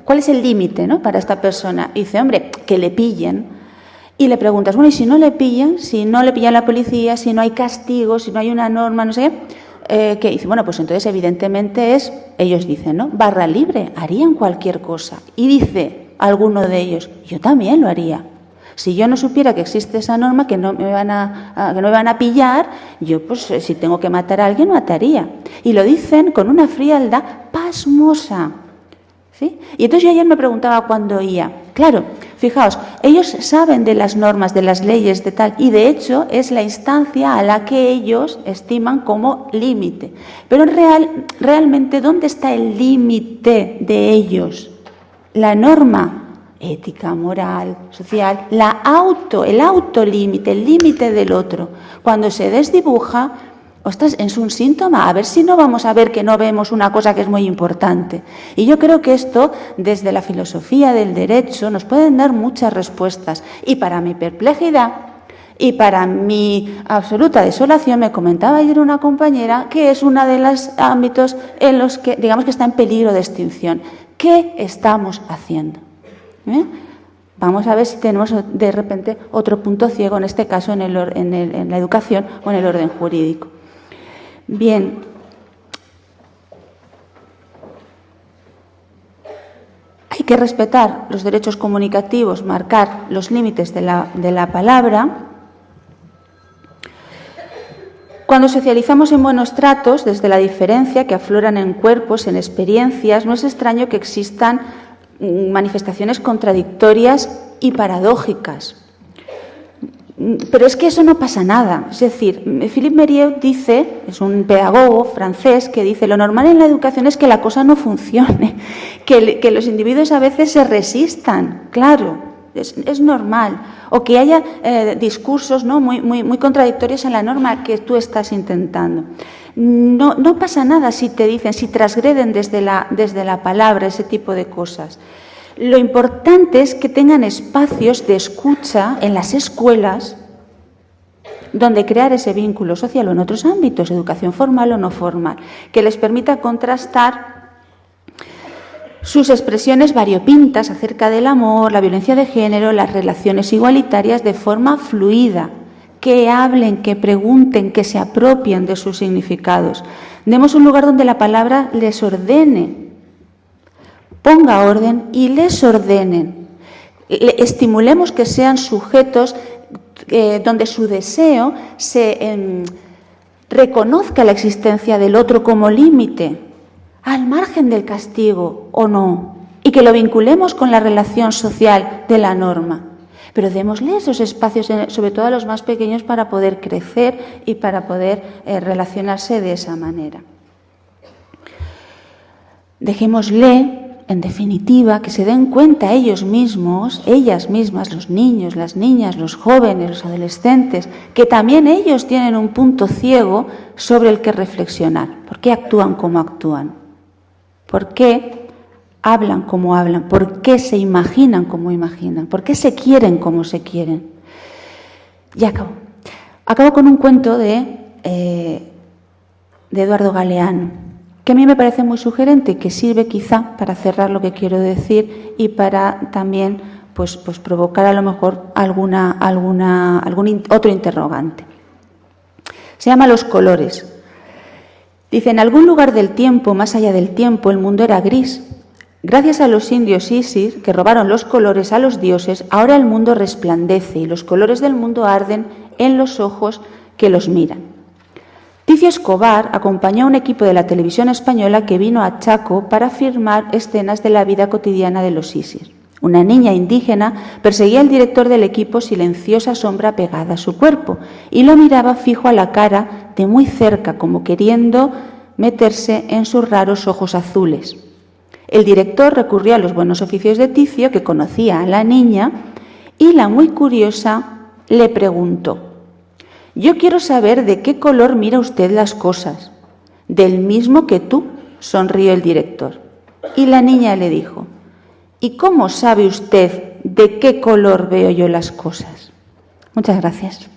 ¿cuál es el límite, ¿no?, para esta persona? Y dice, hombre, que le pillen. Y le preguntas, bueno, ¿y si no le pillan la policía, si no hay castigo, si no hay una norma, no sé qué? Que dice, bueno, pues entonces evidentemente ellos dicen, ¿no?, barra libre, harían cualquier cosa. Y dice alguno de ellos, yo también lo haría. Si yo no supiera que existe esa norma, que no me van a pillar, yo pues si tengo que matar a alguien, mataría. Y lo dicen con una frialdad pasmosa. ¿Sí? Y entonces yo ayer me preguntaba cuando oía, claro, fijaos, ellos saben de las normas, de las leyes, de tal, y de hecho es la instancia a la que ellos estiman como límite. Pero realmente, ¿dónde está el límite de ellos? La norma ética, moral, social, el autolímite, el límite del otro. Cuando se desdibuja, ostras, es un síntoma, a ver si no vamos a ver que no vemos una cosa que es muy importante. Y yo creo que esto, desde la filosofía del derecho, nos pueden dar muchas respuestas. Y para mi perplejidad y para mi absoluta desolación, me comentaba ayer una compañera que es uno de los ámbitos en los que, digamos, que está en peligro de extinción. ¿Qué estamos haciendo? Vamos a ver si tenemos de repente otro punto ciego, en este caso en la educación o en el orden jurídico. Bien. Hay que respetar los derechos comunicativos, marcar los límites de la palabra. Cuando socializamos en buenos tratos, desde la diferencia que afloran en cuerpos, en experiencias, no es extraño que existan manifestaciones contradictorias y paradójicas. Pero es que eso no pasa nada. Es decir, Philippe Mérieux dice, es un pedagogo francés, que dice, lo normal en la educación es que la cosa no funcione, que los individuos a veces se resistan, claro, es normal, o que haya discursos, ¿no?, muy contradictorios en la norma que tú estás intentando. No pasa nada si te dicen, si transgreden desde la palabra ese tipo de cosas. Lo importante es que tengan espacios de escucha en las escuelas donde crear ese vínculo social o en otros ámbitos, educación formal o no formal, que les permita contrastar sus expresiones variopintas acerca del amor, la violencia de género, las relaciones igualitarias de forma fluida, que hablen, que pregunten, que se apropien de sus significados. Demos un lugar donde la palabra les ordene, ponga orden y les ordenen. Estimulemos que sean sujetos donde su deseo se reconozca la existencia del otro como límite, al margen del castigo o no, y que lo vinculemos con la relación social de la norma. Pero démosle esos espacios, sobre todo a los más pequeños, para poder crecer y para poder relacionarse de esa manera. Dejémosle, en definitiva, que se den cuenta ellos mismos, ellas mismas, los niños, las niñas, los jóvenes, los adolescentes, que también ellos tienen un punto ciego sobre el que reflexionar. ¿Por qué actúan como actúan? ¿Por qué hablan como hablan? ¿Por qué se imaginan como imaginan? ¿Por qué se quieren como se quieren? Y acabo. Acabo con un cuento de Eduardo Galeano, que a mí me parece muy sugerente y que sirve quizá para cerrar lo que quiero decir y para también pues provocar a lo mejor algún otro interrogante. Se llama Los colores. Dice, en algún lugar del tiempo, más allá del tiempo, el mundo era gris. Gracias a los indios Isis, que robaron los colores a los dioses, ahora el mundo resplandece y los colores del mundo arden en los ojos que los miran. Ticio Escobar acompañó a un equipo de la televisión española que vino a Chaco para filmar escenas de la vida cotidiana de los Isis. Una niña indígena perseguía al director del equipo, silenciosa sombra pegada a su cuerpo, y lo miraba fijo a la cara de muy cerca, como queriendo meterse en sus raros ojos azules. El director recurrió a los buenos oficios de Ticio, que conocía a la niña, y la muy curiosa le preguntó: «Yo quiero saber de qué color mira usted las cosas». «Del mismo que tú», sonrió el director. Y la niña le dijo: «¿Y cómo sabe usted de qué color veo yo las cosas?». Muchas gracias.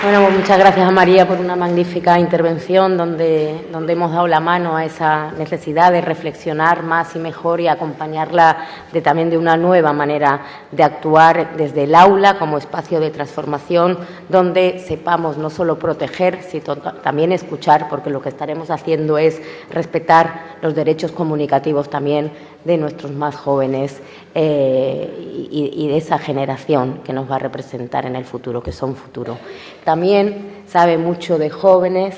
Bueno, pues muchas gracias a María por una magnífica intervención donde hemos dado la mano a esa necesidad de reflexionar más y mejor y acompañarla también de una nueva manera de actuar desde el aula como espacio de transformación donde sepamos no solo proteger, sino también escuchar, porque lo que estaremos haciendo es respetar los derechos comunicativos también de nuestros más jóvenes y de esa generación que nos va a representar en el futuro, que son futuro. También sabe mucho de jóvenes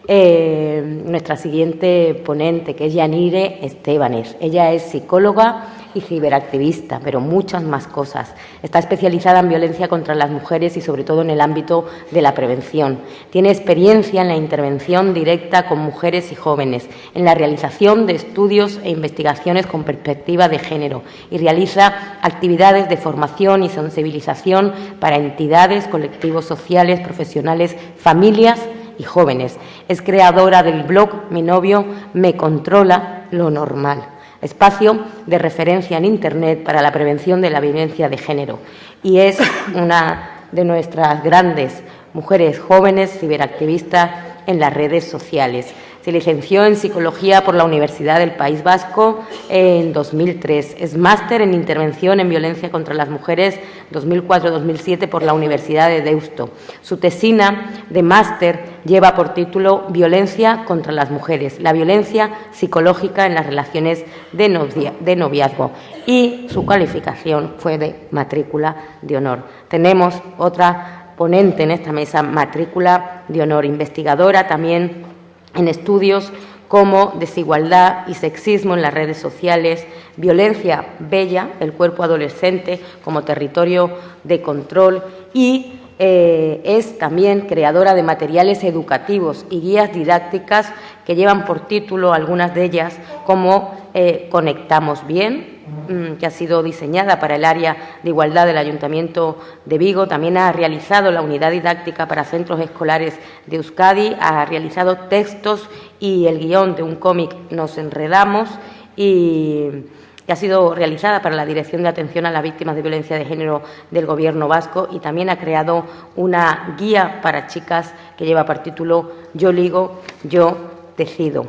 nuestra siguiente ponente, que es Yanire Estebanes. Ella es psicóloga y ciberactivista, pero muchas más cosas. Está especializada en violencia contra las mujeres y sobre todo en el ámbito de la prevención. Tiene experiencia en la intervención directa con mujeres y jóvenes, en la realización de estudios e investigaciones con perspectiva de género y realiza actividades de formación y sensibilización para entidades, colectivos sociales, profesionales, familias y jóvenes. Es creadora del blog Mi novio me controla lo normal, espacio de referencia en Internet para la prevención de la violencia de género, y es una de nuestras grandes mujeres jóvenes ciberactivistas en las redes sociales. Se licenció en Psicología por la Universidad del País Vasco en 2003. Es máster en Intervención en Violencia contra las Mujeres 2004-2007 por la Universidad de Deusto. Su tesina de máster lleva por título Violencia contra las Mujeres, la violencia psicológica en las relaciones de noviazgo, y su calificación fue de matrícula de honor. Tenemos otra ponente en esta mesa, matrícula de honor, investigadora también en estudios como desigualdad y sexismo en las redes sociales, violencia bella, el cuerpo adolescente como territorio de control, y es también creadora de materiales educativos y guías didácticas que llevan por título, algunas de ellas, como Conectamos Bien, que ha sido diseñada para el área de igualdad del Ayuntamiento de Vigo. También ha realizado la unidad didáctica para centros escolares de Euskadi, ha realizado textos y el guión de un cómic Nos enredamos, y que ha sido realizada para la Dirección de Atención a las Víctimas de Violencia de Género del Gobierno vasco, y también ha creado una guía para chicas que lleva por título Yo ligo, yo decido.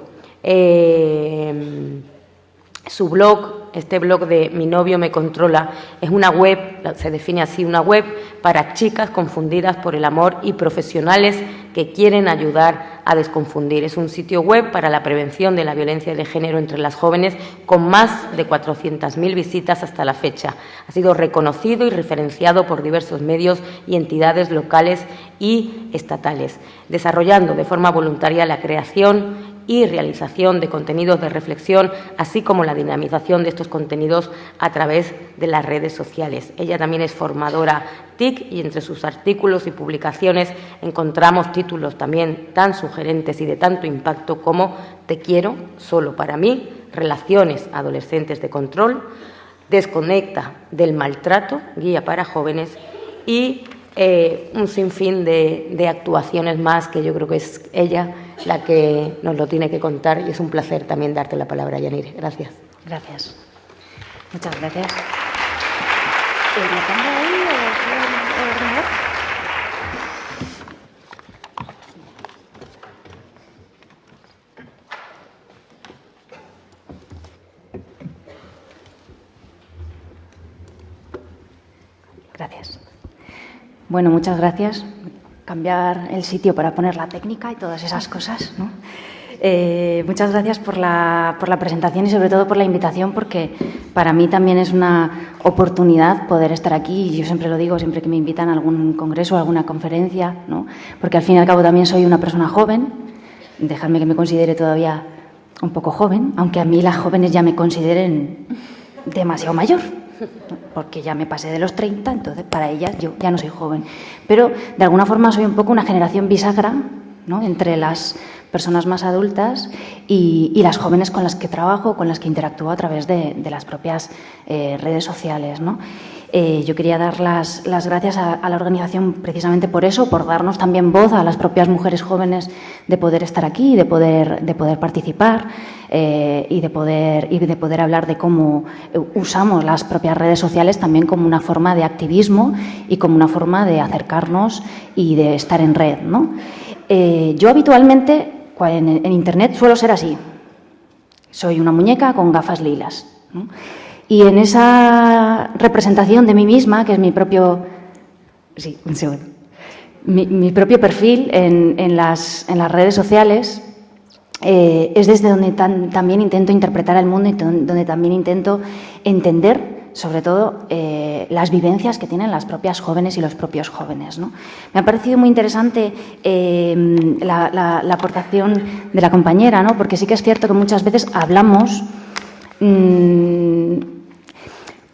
Su blog, este blog de Mi novio me controla, es una web, se define así, una web para chicas confundidas por el amor y profesionales que quieren ayudar a desconfundir. Es un sitio web para la prevención de la violencia de género entre las jóvenes, con más de 400.000 visitas hasta la fecha. Ha sido reconocido y referenciado por diversos medios y entidades locales y estatales, desarrollando de forma voluntaria la creación y realización de contenidos de reflexión, así como la dinamización de estos contenidos a través de las redes sociales. Ella también es formadora TIC, y entre sus artículos y publicaciones encontramos títulos también tan sugerentes y de tanto impacto como Te quiero, solo para mí, Relaciones adolescentes de control, Desconecta del maltrato, guía para jóvenes, y un sinfín de actuaciones más, que yo creo que es ella la que nos lo tiene que contar, y es un placer también darte la palabra, Yanire. Gracias. Gracias. Muchas gracias. Gracias. Bueno, muchas gracias. Cambiar el sitio para poner la técnica y todas esas cosas, ¿no? Muchas gracias por la presentación y sobre todo por la invitación, porque para mí también es una oportunidad poder estar aquí, y yo siempre lo digo, siempre que me invitan a algún congreso o alguna conferencia, ¿no? Porque al fin y al cabo también soy una persona joven, dejadme que me considere todavía un poco joven, aunque a mí las jóvenes ya me consideren demasiado mayor, porque ya me pasé de los 30, entonces para ellas yo ya no soy joven. Pero de alguna forma soy un poco una generación bisagra, ¿no?, entre las personas más adultas y las jóvenes con las que trabajo, con las que interactúo a través de las propias redes sociales, ¿no? Yo quería dar las gracias a la organización precisamente por eso, por darnos también voz a las propias mujeres jóvenes de poder estar aquí, de poder participar y de poder hablar de cómo usamos las propias redes sociales también como una forma de activismo y como una forma de acercarnos y de estar en red, ¿no? Yo habitualmente en Internet suelo ser así. Soy una muñeca con gafas lilas, ¿no? Y en esa representación de mí misma, que es mi propio... Sí, un segundo. Mi propio perfil en las redes sociales, es desde donde también intento interpretar el mundo y donde también intento entender, sobre todo, las vivencias que tienen las propias jóvenes y los propios jóvenes, ¿no? Me ha parecido muy interesante la aportación de la compañera, ¿no? Porque sí que es cierto que muchas veces hablamos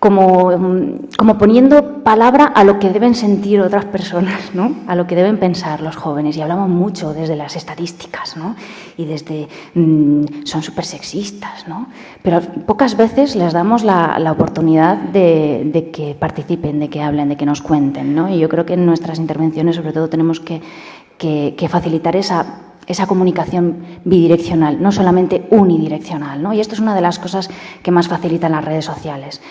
como poniendo palabra a lo que deben sentir otras personas, ¿no? A lo que deben pensar los jóvenes. Y hablamos mucho desde las estadísticas, ¿no? Y desde son súper sexistas, ¿no? Pero pocas veces les damos la oportunidad de que participen, de que hablen, de que nos cuenten, ¿no? Y yo creo que en nuestras intervenciones, sobre todo, tenemos que facilitar esa comunicación bidireccional, no solamente unidireccional, ¿no? Y esto es una de las cosas que más facilitan las redes sociales.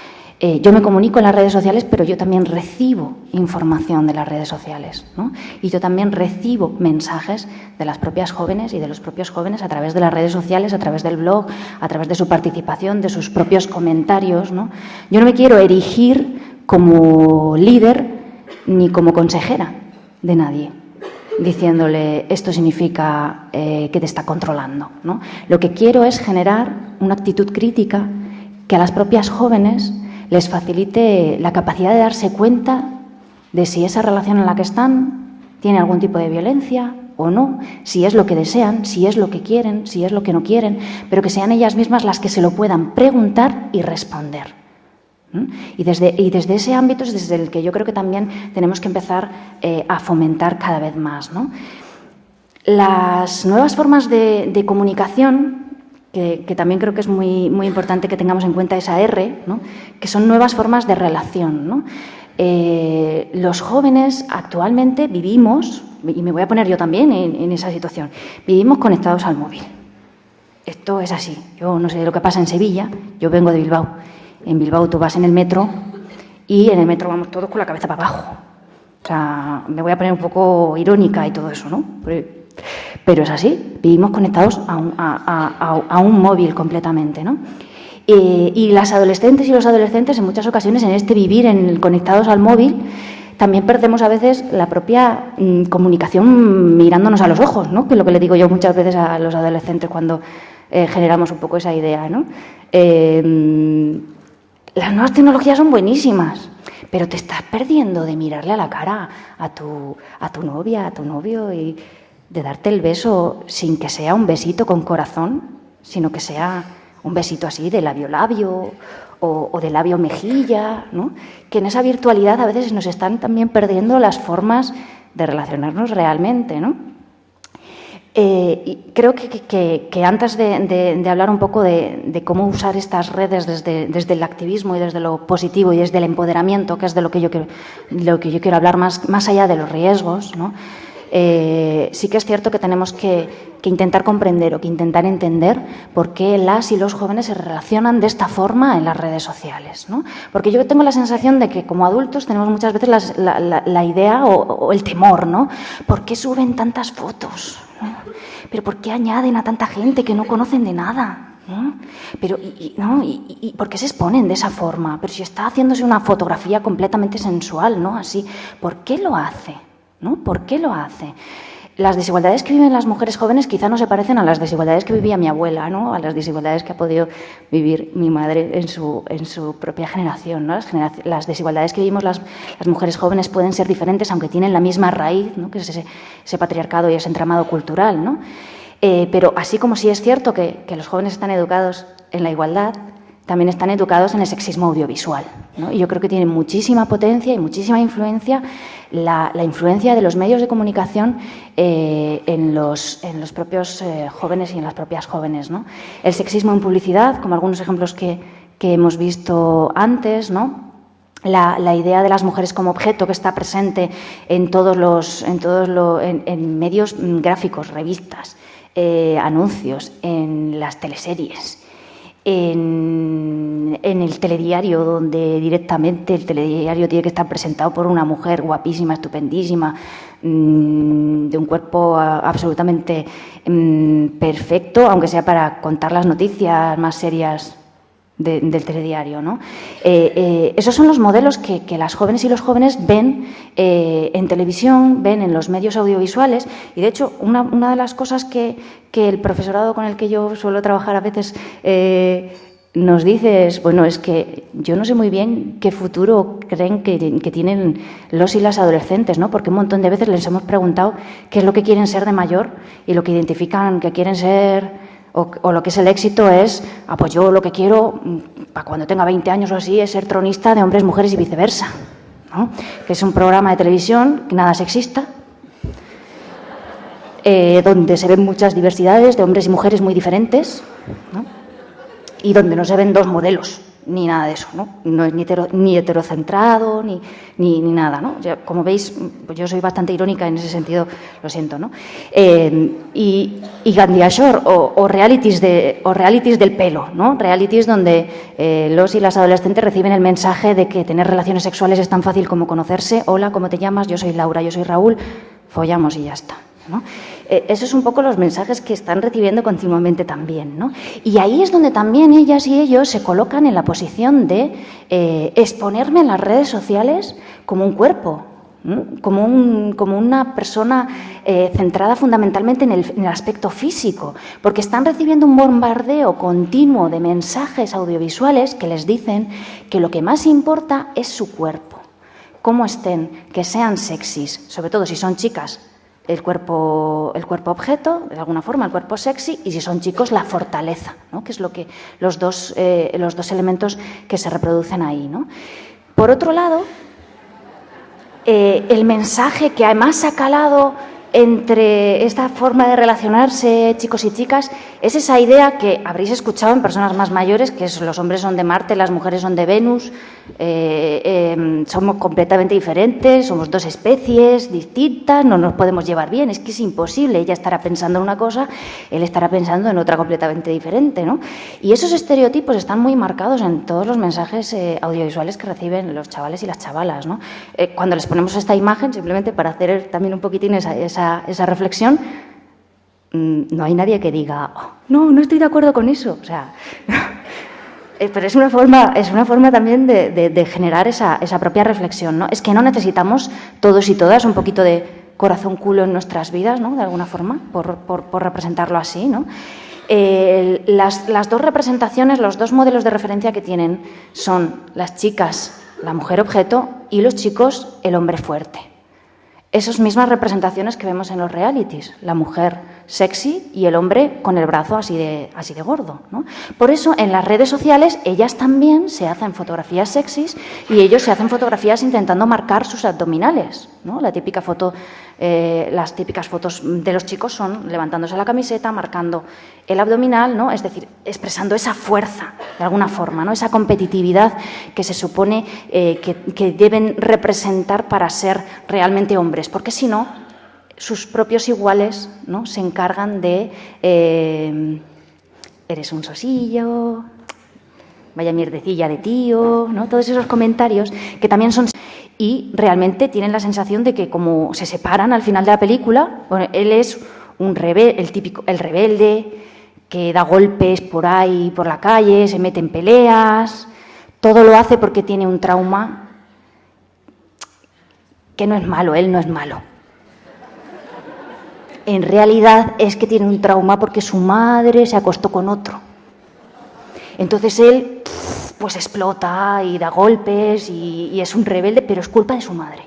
Yo me comunico en las redes sociales, pero yo también recibo información de las redes sociales, ¿no? Y yo también recibo mensajes de las propias jóvenes y de los propios jóvenes a través de las redes sociales, a través del blog, a través de su participación, de sus propios comentarios, ¿no? Yo no me quiero erigir como líder ni como consejera de nadie, diciéndole esto significa que te está controlando, ¿no? Lo que quiero es generar una actitud crítica que a las propias jóvenes les facilite la capacidad de darse cuenta de si esa relación en la que están tiene algún tipo de violencia o no, si es lo que desean, si es lo que quieren, si es lo que no quieren, pero que sean ellas mismas las que se lo puedan preguntar y responder. Y desde ese ámbito es desde el que yo creo que también tenemos que empezar a fomentar cada vez más, ¿no? Las nuevas formas de comunicación, que también creo que es muy, muy importante que tengamos en cuenta esa R, ¿no? Que son nuevas formas de relación, ¿no? Los jóvenes actualmente vivimos, y me voy a poner yo también en esa situación, vivimos conectados al móvil. Esto es así. Yo no sé lo que pasa en Sevilla, yo vengo de Bilbao. En Bilbao tú vas en el metro y en el metro vamos todos con la cabeza para abajo. O sea, me voy a poner un poco irónica y todo eso, ¿no? Pero es así, vivimos conectados a un móvil completamente, ¿no? Y las adolescentes y los adolescentes en muchas ocasiones en este vivir conectados al móvil también perdemos a veces la propia comunicación mirándonos a los ojos, ¿no? Que es lo que le digo yo muchas veces a los adolescentes cuando generamos un poco esa idea, ¿no? Las nuevas tecnologías son buenísimas, pero te estás perdiendo de mirarle a la cara a tu novia, a tu novio y de darte el beso sin que sea un besito con corazón, sino que sea un besito así de labio-labio o de labio-mejilla, ¿no? Que en esa virtualidad a veces nos están también perdiendo las formas de relacionarnos realmente, ¿no? Y creo que antes de hablar un poco de cómo usar estas redes desde el activismo y desde lo positivo y desde el empoderamiento, que es de lo que yo quiero hablar más allá de los riesgos, ¿no? Sí que es cierto que tenemos que intentar comprender o que intentar entender por qué las y los jóvenes se relacionan de esta forma en las redes sociales, ¿no? Porque yo tengo la sensación de que como adultos tenemos muchas veces la idea o el temor, ¿no? ¿Por qué suben tantas fotos? ¿No? ¿Pero por qué añaden a tanta gente que no conocen de nada? ¿No? Pero, ¿y por qué se exponen de esa forma? Pero si está haciéndose una fotografía completamente sensual, ¿no? Así, ¿por qué lo hace? ¿No? ¿Por qué lo hace? Las desigualdades que viven las mujeres jóvenes quizá no se parecen a las desigualdades que vivía mi abuela, ¿no? A las desigualdades que ha podido vivir mi madre en su propia generación, ¿no? Las desigualdades que vivimos las mujeres jóvenes pueden ser diferentes, aunque tienen la misma raíz, ¿no? Que es ese patriarcado y ese entramado cultural, ¿no? Pero así como sí es cierto que los jóvenes están educados en la igualdad, también están educados en el sexismo audiovisual, ¿no? Y yo creo que tiene muchísima potencia y muchísima influencia la influencia de los medios de comunicación en los propios jóvenes y en las propias jóvenes, ¿no? El sexismo en publicidad, como algunos ejemplos que hemos visto antes, ¿no? la idea de las mujeres como objeto que está presente en en medios gráficos, revistas, anuncios, en las teleseries, en el telediario, donde directamente el telediario tiene que estar presentado por una mujer guapísima, estupendísima, de un cuerpo absolutamente perfecto, aunque sea para contar las noticias más serias del telediario, ¿no? Esos son los modelos que las jóvenes y los jóvenes ven en televisión, ven en los medios audiovisuales, y de hecho una de las cosas que el profesorado con el que yo suelo trabajar a veces nos dice es, bueno, es que yo no sé muy bien qué futuro creen que tienen los y las adolescentes, ¿no? Porque un montón de veces les hemos preguntado qué es lo que quieren ser de mayor, y lo que identifican que quieren ser o lo que es el éxito es, pues yo lo que quiero para cuando tenga 20 años o así es ser tronista de hombres, mujeres y viceversa, ¿no? Que es un programa de televisión que nada sexista, donde se ven muchas diversidades de hombres y mujeres muy diferentes, ¿no? Y donde no se ven dos modelos ni nada de eso, ¿no? No es ni heterocentrado ni nada, ¿no? Ya, como veis, pues yo soy bastante irónica en ese sentido, lo siento, ¿no? Y Gandhi Ashore o realities del pelo, ¿no? Realities donde los y las adolescentes reciben el mensaje de que tener relaciones sexuales es tan fácil como conocerse. Hola, ¿cómo te llamas? Yo soy Laura, yo soy Raúl. Follamos y ya está, ¿no? Esos son un poco los mensajes que están recibiendo continuamente también, ¿no? Y ahí es donde también ellas y ellos se colocan en la posición de exponerme en las redes sociales como un cuerpo, ¿no? como una persona centrada fundamentalmente en el aspecto físico, porque están recibiendo un bombardeo continuo de mensajes audiovisuales que les dicen que lo que más importa es su cuerpo, cómo estén, que sean sexys, sobre todo si son chicas, el cuerpo objeto, de alguna forma, el cuerpo sexy, y si son chicos, la fortaleza, ¿no? Que es lo que los dos elementos que se reproducen ahí, ¿no? Por otro lado, el mensaje que además ha calado entre esta forma de relacionarse chicos y chicas es esa idea que habréis escuchado en personas más mayores, que es los hombres son de Marte, las mujeres son de Venus, somos completamente diferentes, somos dos especies distintas, no nos podemos llevar bien, es que es imposible, ella estará pensando en una cosa, él estará pensando en otra completamente diferente, ¿no? Y esos estereotipos están muy marcados en todos los mensajes audiovisuales que reciben los chavales y las chavalas, ¿no? Cuando les ponemos esta imagen, simplemente para hacer también un poquitín esa reflexión, no hay nadie que diga, oh, no estoy de acuerdo con eso, o sea, pero es una forma también de generar esa propia reflexión, ¿no? Es que no necesitamos todos y todas un poquito de corazón culo en nuestras vidas, ¿no? De alguna forma, por representarlo así, ¿no? Las dos representaciones, los dos modelos de referencia que tienen son las chicas, la mujer objeto, y los chicos, el hombre fuerte. Esas mismas representaciones que vemos en los realities, la mujer sexy y el hombre con el brazo así de gordo, ¿no? Por eso en las redes sociales ellas también se hacen fotografías sexys y ellos se hacen fotografías intentando marcar sus abdominales, ¿no? Las típicas fotos de los chicos son levantándose la camiseta, marcando el abdominal, ¿no? Es decir, expresando esa fuerza de alguna forma, ¿no? Esa competitividad que se supone que deben representar para ser realmente hombres, porque si no, sus propios iguales, ¿no? Se encargan de eres un sosillo, vaya mierdecilla de tío, ¿no? Todos esos comentarios que también son, y realmente tienen la sensación de que como se separan al final de la película, bueno, él es un el rebelde que da golpes por ahí, por la calle, se mete en peleas, todo lo hace porque tiene un trauma que no es malo, él no es malo. En realidad es que tiene un trauma porque su madre se acostó con otro. Entonces él pues explota y da golpes y es un rebelde, pero es culpa de su madre,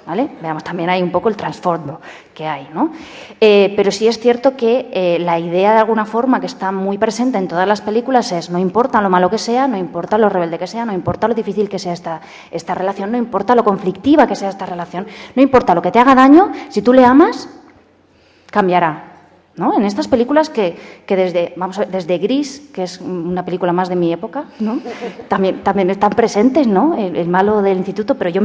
¿vale? Veamos también hay un poco el trasfondo que hay, ¿no? Pero sí es cierto que la idea de alguna forma que está muy presente en todas las películas es no importa lo malo que sea, no importa lo rebelde que sea, no importa lo difícil que sea esta relación, no importa lo conflictiva que sea esta relación, no importa lo que te haga daño, si tú le amas, cambiará. ¿no? En estas películas que desde Gris, que es una película más de mi época, ¿no? también están presentes, ¿no? El malo del instituto, pero yo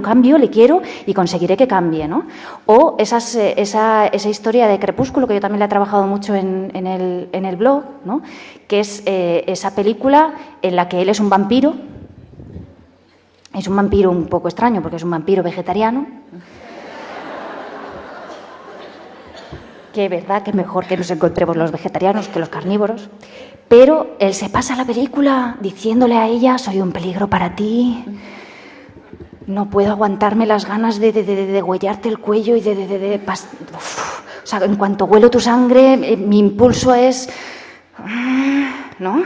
cambio, le quiero y conseguiré que cambie, ¿no? O esa historia de Crepúsculo, que yo también la he trabajado mucho en el blog, ¿no? Que es esa película en la que él es un vampiro. Es un vampiro un poco extraño porque es un vampiro vegetariano. Que es verdad que es mejor que nos encontremos los vegetarianos que los carnívoros, pero él se pasa la película diciéndole a ella: soy un peligro para ti, no puedo aguantarme las ganas de degüellarte el cuello y o sea, en cuanto huelo tu sangre, mi impulso es... ¿no?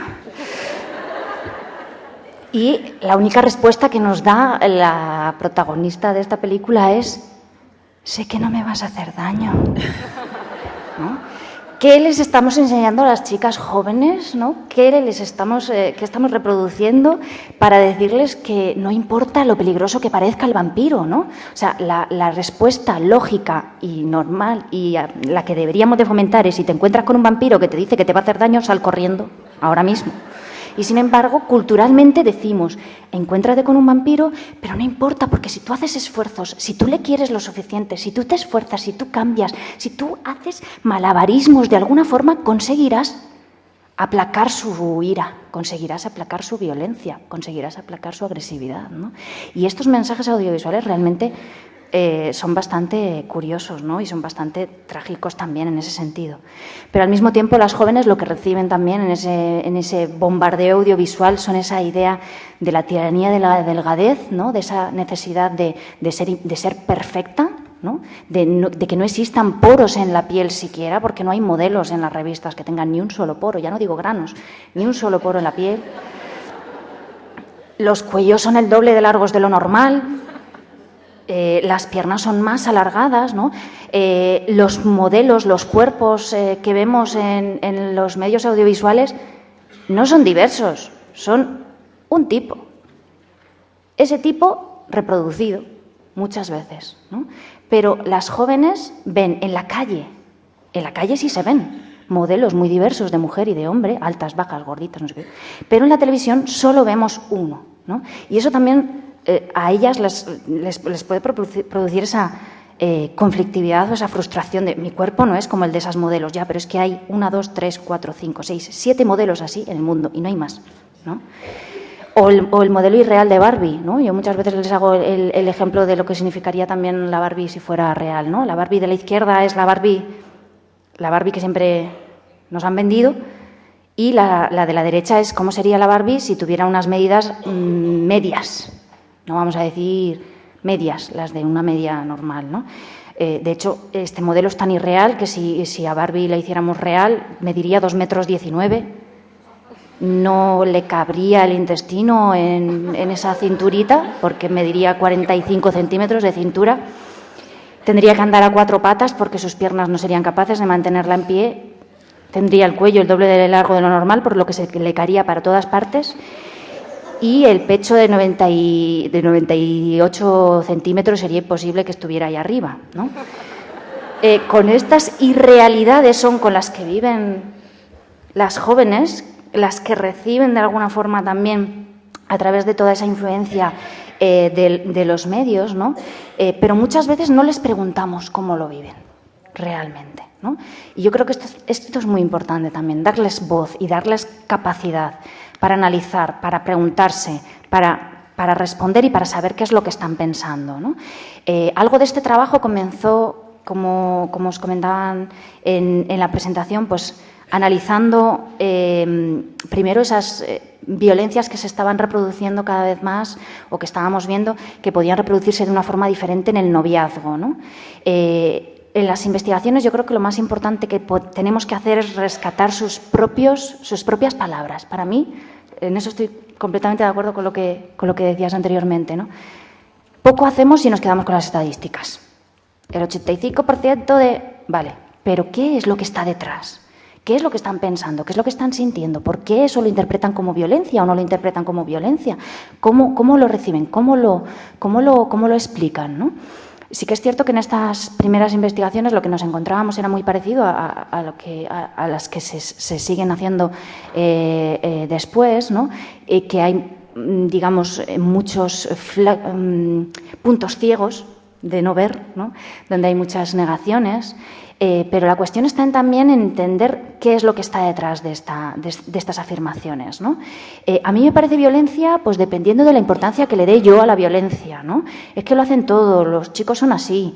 Y la única respuesta que nos da la protagonista de esta película es: sé que no me vas a hacer daño. ¿No? ¿Qué les estamos enseñando a las chicas jóvenes? ¿No? ¿Qué estamos reproduciendo para decirles que no importa lo peligroso que parezca el vampiro? ¿No? O sea, la respuesta lógica y normal y la que deberíamos de fomentar es: si te encuentras con un vampiro que te dice que te va a hacer daño, sal corriendo ahora mismo. Y sin embargo, culturalmente decimos: encuéntrate con un vampiro, pero no importa, porque si tú haces esfuerzos, si tú le quieres lo suficiente, si tú te esfuerzas, si tú cambias, si tú haces malabarismos, de alguna forma conseguirás aplacar su ira, conseguirás aplacar su violencia, conseguirás aplacar su agresividad, ¿no? Y estos mensajes audiovisuales realmente son bastante curiosos, ¿no? Y son bastante trágicos también en ese sentido. Pero al mismo tiempo las jóvenes lo que reciben también en ese bombardeo audiovisual son esa idea de la tiranía de la delgadez, ¿no? De esa necesidad de ser perfecta, ¿no? De que no existan poros en la piel siquiera, porque no hay modelos en las revistas que tengan ni un solo poro, ya no digo granos, ni un solo poro en la piel. Los cuellos son el doble de largos de lo normal. Las piernas son más alargadas, ¿no? Los modelos, los cuerpos que vemos en los medios audiovisuales no son diversos, son un tipo. Ese tipo reproducido muchas veces, ¿no? Pero las jóvenes ven en la calle sí se ven modelos muy diversos de mujer y de hombre, altas, bajas, gorditas, no sé qué, pero en la televisión solo vemos uno, ¿no? Y eso también a ellas les puede producir esa conflictividad o esa frustración de: mi cuerpo no es como el de esas modelos, ya, pero es que hay 1, 2, 3, 4, 5, 6, 7 modelos así en el mundo y no hay más, ¿no? O el modelo irreal de Barbie, ¿no? Yo muchas veces les hago el ejemplo de lo que significaría también la Barbie si fuera real, ¿no? La Barbie de la izquierda es la Barbie que siempre nos han vendido, y la de la derecha es cómo sería la Barbie si tuviera unas medidas medias. No vamos a decir medias, las de una media normal, ¿no? De hecho, este modelo es tan irreal que si a Barbie la hiciéramos real, mediría 2,19 metros. No le cabría el intestino en esa cinturita, porque mediría 45 centímetros de cintura. Tendría que andar a 4 patas porque sus piernas no serían capaces de mantenerla en pie. Tendría el cuello el doble de largo de lo normal, por lo que se le caería para todas partes. Y el pecho de 98 centímetros sería imposible que estuviera ahí arriba, ¿no? Con estas irrealidades son con las que viven las jóvenes, las que reciben de alguna forma también a través de toda esa influencia de los medios, ¿no? Pero muchas veces no les preguntamos cómo lo viven realmente, ¿no? Y yo creo que esto es muy importante también, darles voz y darles capacidad para analizar, para preguntarse, para responder y para saber qué es lo que están pensando, ¿no? Algo de este trabajo comenzó, como os comentaban en la presentación, pues analizando primero esas violencias que se estaban reproduciendo cada vez más o que estábamos viendo que podían reproducirse de una forma diferente en el noviazgo, ¿no? En las investigaciones yo creo que lo más importante que tenemos que hacer es rescatar sus propias palabras. Para mí, en eso estoy completamente de acuerdo con lo que decías anteriormente, ¿no? Poco hacemos si nos quedamos con las estadísticas. El 85% de... Vale, pero ¿qué es lo que está detrás? ¿Qué es lo que están pensando? ¿Qué es lo que están sintiendo? ¿Por qué eso lo interpretan como violencia o no lo interpretan como violencia? ¿Cómo lo reciben? ¿Cómo lo explican, ¿no? Sí que es cierto que en estas primeras investigaciones lo que nos encontrábamos era muy parecido a las que se siguen haciendo después, ¿no? Que hay, digamos, muchos puntos ciegos de no ver, ¿no? Donde hay muchas negaciones. Pero la cuestión está también en entender qué es lo que está detrás de estas afirmaciones, ¿no? A mí me parece violencia, pues dependiendo de la importancia que le dé yo a la violencia, ¿no? Es que lo hacen todos, los chicos son así.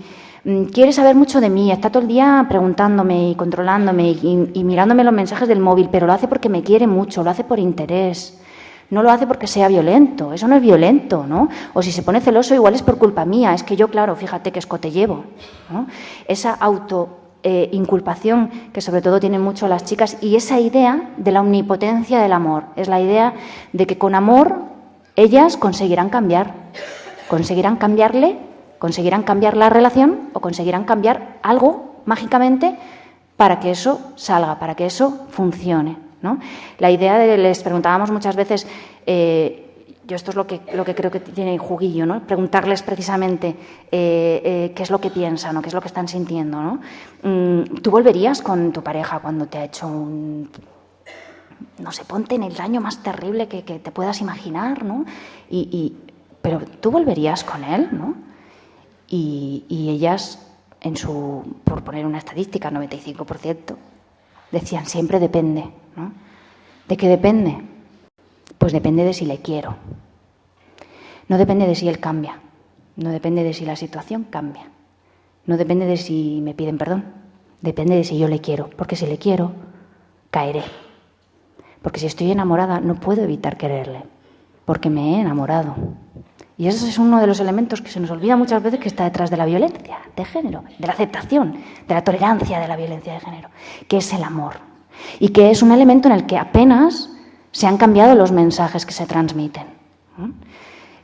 Quiere saber mucho de mí, está todo el día preguntándome y controlándome y mirándome los mensajes del móvil, pero lo hace porque me quiere mucho, lo hace por interés. No lo hace porque sea violento, eso no es violento, ¿no? O si se pone celoso, igual es por culpa mía, es que yo, claro, fíjate qué escote llevo, ¿no? Esa inculpación que sobre todo tienen mucho las chicas y esa idea de la omnipotencia del amor, es la idea de que con amor ellas conseguirán cambiar, conseguirán cambiar la relación o conseguirán cambiar algo mágicamente para que eso salga, para que eso funcione, ¿no? La idea les preguntábamos muchas veces, yo esto es lo que creo que tiene juguillo, ¿no? Preguntarles precisamente qué es lo que piensan o qué es lo que están sintiendo, ¿no? ¿Tú volverías con tu pareja cuando te ha hecho no sé, ponte en el daño más terrible que te puedas imaginar, ¿no? Pero tú volverías con él, ¿no? Y ellas, por poner una estadística, 95%, decían siempre depende, ¿no? ¿De qué depende? Pues depende de si le quiero. No depende de si él cambia. No depende de si la situación cambia. No depende de si me piden perdón. Depende de si yo le quiero. Porque si le quiero, caeré. Porque si estoy enamorada, no puedo evitar quererle. Porque me he enamorado. Y ese es uno de los elementos que se nos olvida muchas veces que está detrás de la violencia de género, de la aceptación, de la tolerancia de la violencia de género, que es el amor. Y que es un elemento en el que apenas se han cambiado los mensajes que se transmiten.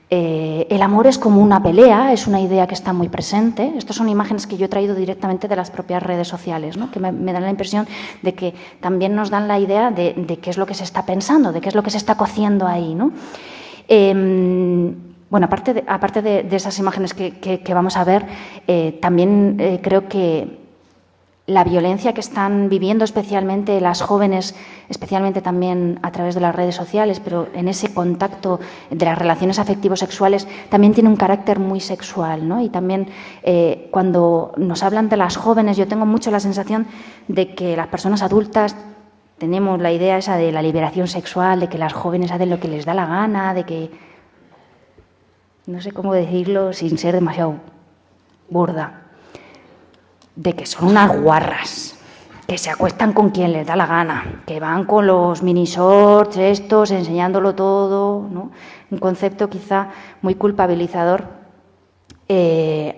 El amor es como una pelea, es una idea que está muy presente. Estas son imágenes que yo he traído directamente de las propias redes sociales, ¿no? Que me dan la impresión de que también nos dan la idea de qué es lo que se está pensando, de qué es lo que se está cociendo ahí, ¿no? Bueno, aparte de esas imágenes que vamos a ver, también creo que la violencia que están viviendo especialmente las jóvenes, especialmente también a través de las redes sociales, pero en ese contacto de las relaciones afectivo-sexuales, también tiene un carácter muy sexual, ¿no? Y también cuando nos hablan de las jóvenes, yo tengo mucho la sensación de que las personas adultas tenemos la idea esa de la liberación sexual, de que las jóvenes hacen lo que les da la gana, de que... no sé cómo decirlo sin ser demasiado burda, de que son unas guarras, que se acuestan con quien les da la gana, que van con los mini shorts estos, enseñándolo todo, ¿no? Un concepto quizá muy culpabilizador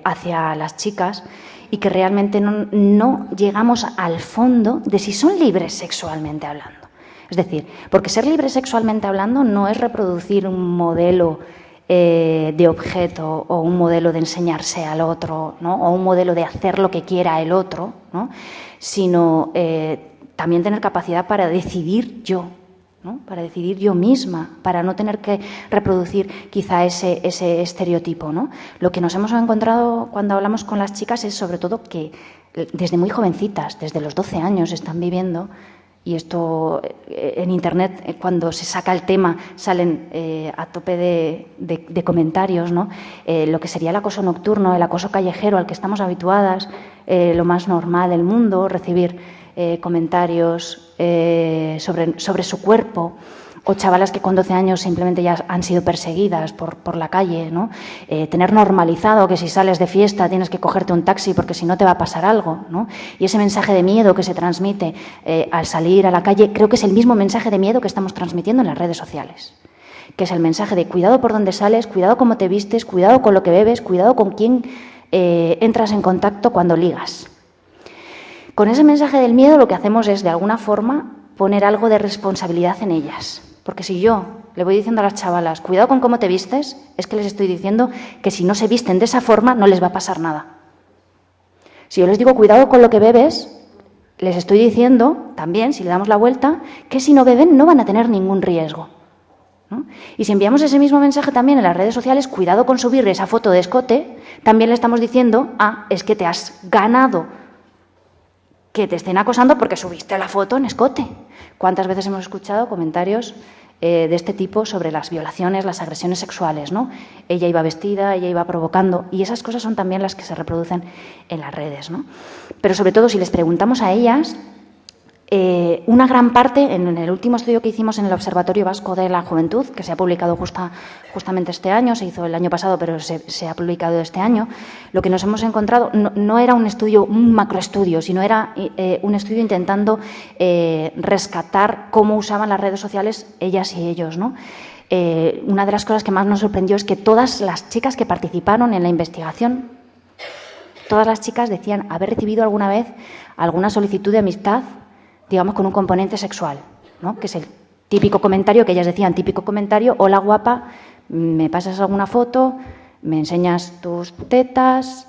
hacia las chicas y que realmente no llegamos al fondo de si son libres sexualmente hablando. Es decir, porque ser libre sexualmente hablando no es reproducir un modelo de objeto o un modelo de enseñarse al otro, ¿no? O un modelo de hacer lo que quiera el otro, ¿no? Sino también tener capacidad para decidir yo, ¿no? Para decidir yo misma, para no tener que reproducir quizá ese estereotipo, ¿no? Lo que nos hemos encontrado cuando hablamos con las chicas es sobre todo que desde muy jovencitas, desde los 12 años están viviendo. Y esto en Internet, cuando se saca el tema, salen a tope de comentarios, ¿no? Lo que sería el acoso nocturno, el acoso callejero al que estamos habituadas, lo más normal del mundo, recibir comentarios sobre su cuerpo, o chavalas que con 12 años simplemente ya han sido perseguidas por la calle, ¿no? Tener normalizado que si sales de fiesta tienes que cogerte un taxi porque si no te va a pasar algo, ¿no? Y ese mensaje de miedo que se transmite al salir a la calle, creo que es el mismo mensaje de miedo que estamos transmitiendo en las redes sociales, que es el mensaje de cuidado por dónde sales, cuidado cómo te vistes, cuidado con lo que bebes, cuidado con quién entras en contacto cuando ligas. Con ese mensaje del miedo lo que hacemos es, de alguna forma, poner algo de responsabilidad en ellas. Porque si yo le voy diciendo a las chavalas, cuidado con cómo te vistes, es que les estoy diciendo que si no se visten de esa forma no les va a pasar nada. Si yo les digo cuidado con lo que bebes, les estoy diciendo también, si le damos la vuelta, que si no beben no van a tener ningún riesgo, ¿no? Y si enviamos ese mismo mensaje también en las redes sociales, cuidado con subir esa foto de escote, también le estamos diciendo, es que te has ganado que te estén acosando porque subiste la foto en escote. ¿Cuántas veces hemos escuchado comentarios de este tipo sobre las violaciones, las agresiones sexuales, ¿no? Ella iba vestida, ella iba provocando, y esas cosas son también las que se reproducen en las redes, ¿no? Pero sobre todo, si les preguntamos a ellas, una gran parte, en el último estudio que hicimos en el Observatorio Vasco de la Juventud, que se ha publicado justamente este año, se hizo el año pasado, pero se ha publicado este año, lo que nos hemos encontrado no era un estudio, un macroestudio, sino era un estudio intentando rescatar cómo usaban las redes sociales ellas y ellos, ¿no? Una de las cosas que más nos sorprendió es que todas las chicas que participaron en la investigación, todas las chicas decían haber recibido alguna vez alguna solicitud de amistad, digamos, con un componente sexual, ¿no? Que es el típico comentario que ellas decían, típico comentario, hola guapa, me pasas alguna foto, me enseñas tus tetas,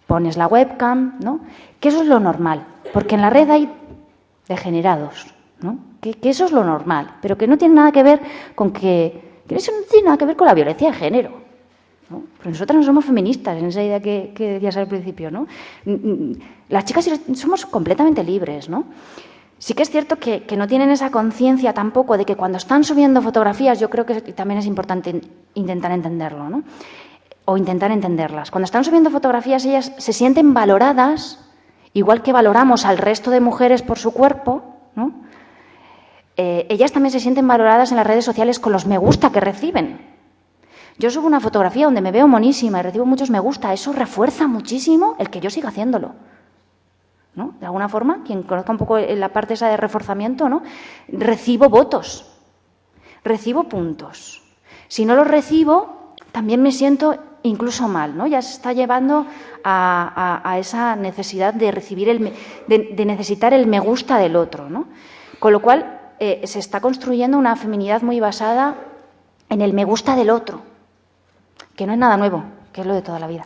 pones la webcam, ¿no? Que eso es lo normal, porque en la red hay degenerados, ¿no? Que eso es lo normal, pero que no tiene nada que ver con que eso no tiene nada que ver con la violencia de género, ¿no? Porque nosotras no somos feministas, en esa idea que decías al principio, ¿no? Las chicas somos completamente libres, ¿no? Sí que es cierto que no tienen esa conciencia tampoco de que cuando están subiendo fotografías, yo creo que también es importante intentar entenderlo, ¿no? O intentar entenderlas. Cuando están subiendo fotografías, ellas se sienten valoradas, igual que valoramos al resto de mujeres por su cuerpo, ¿no? Ellas también se sienten valoradas en las redes sociales con los me gusta que reciben. Yo subo una fotografía donde me veo monísima y recibo muchos me gusta. Eso refuerza muchísimo el que yo siga haciéndolo, ¿no? De alguna forma, quien conozca un poco la parte esa de reforzamiento, ¿no? Recibo votos, recibo puntos. Si no los recibo, también me siento incluso mal, ¿no? Ya se está llevando a esa necesidad de recibir de necesitar el me gusta del otro, ¿no? Con lo cual se está construyendo una feminidad muy basada en el me gusta del otro, que no es nada nuevo, que es lo de toda la vida.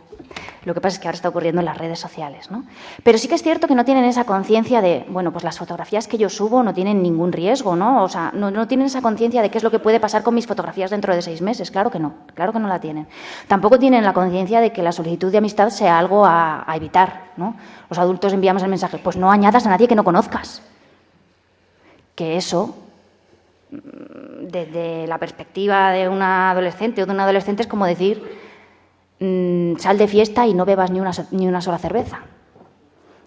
Lo que pasa es que ahora está ocurriendo en las redes sociales, ¿no? Pero sí que es cierto que no tienen esa conciencia de, bueno, pues las fotografías que yo subo no tienen ningún riesgo, ¿no? O sea, no tienen esa conciencia de qué es lo que puede pasar con mis fotografías dentro de 6 meses. Claro que no la tienen. Tampoco tienen la conciencia de que la solicitud de amistad sea algo a evitar, ¿no? Los adultos enviamos el mensaje, pues no añadas a nadie que no conozcas. Que eso, desde la perspectiva de una adolescente o de un adolescente, es como decir, sal de fiesta y no bebas ni una sola cerveza.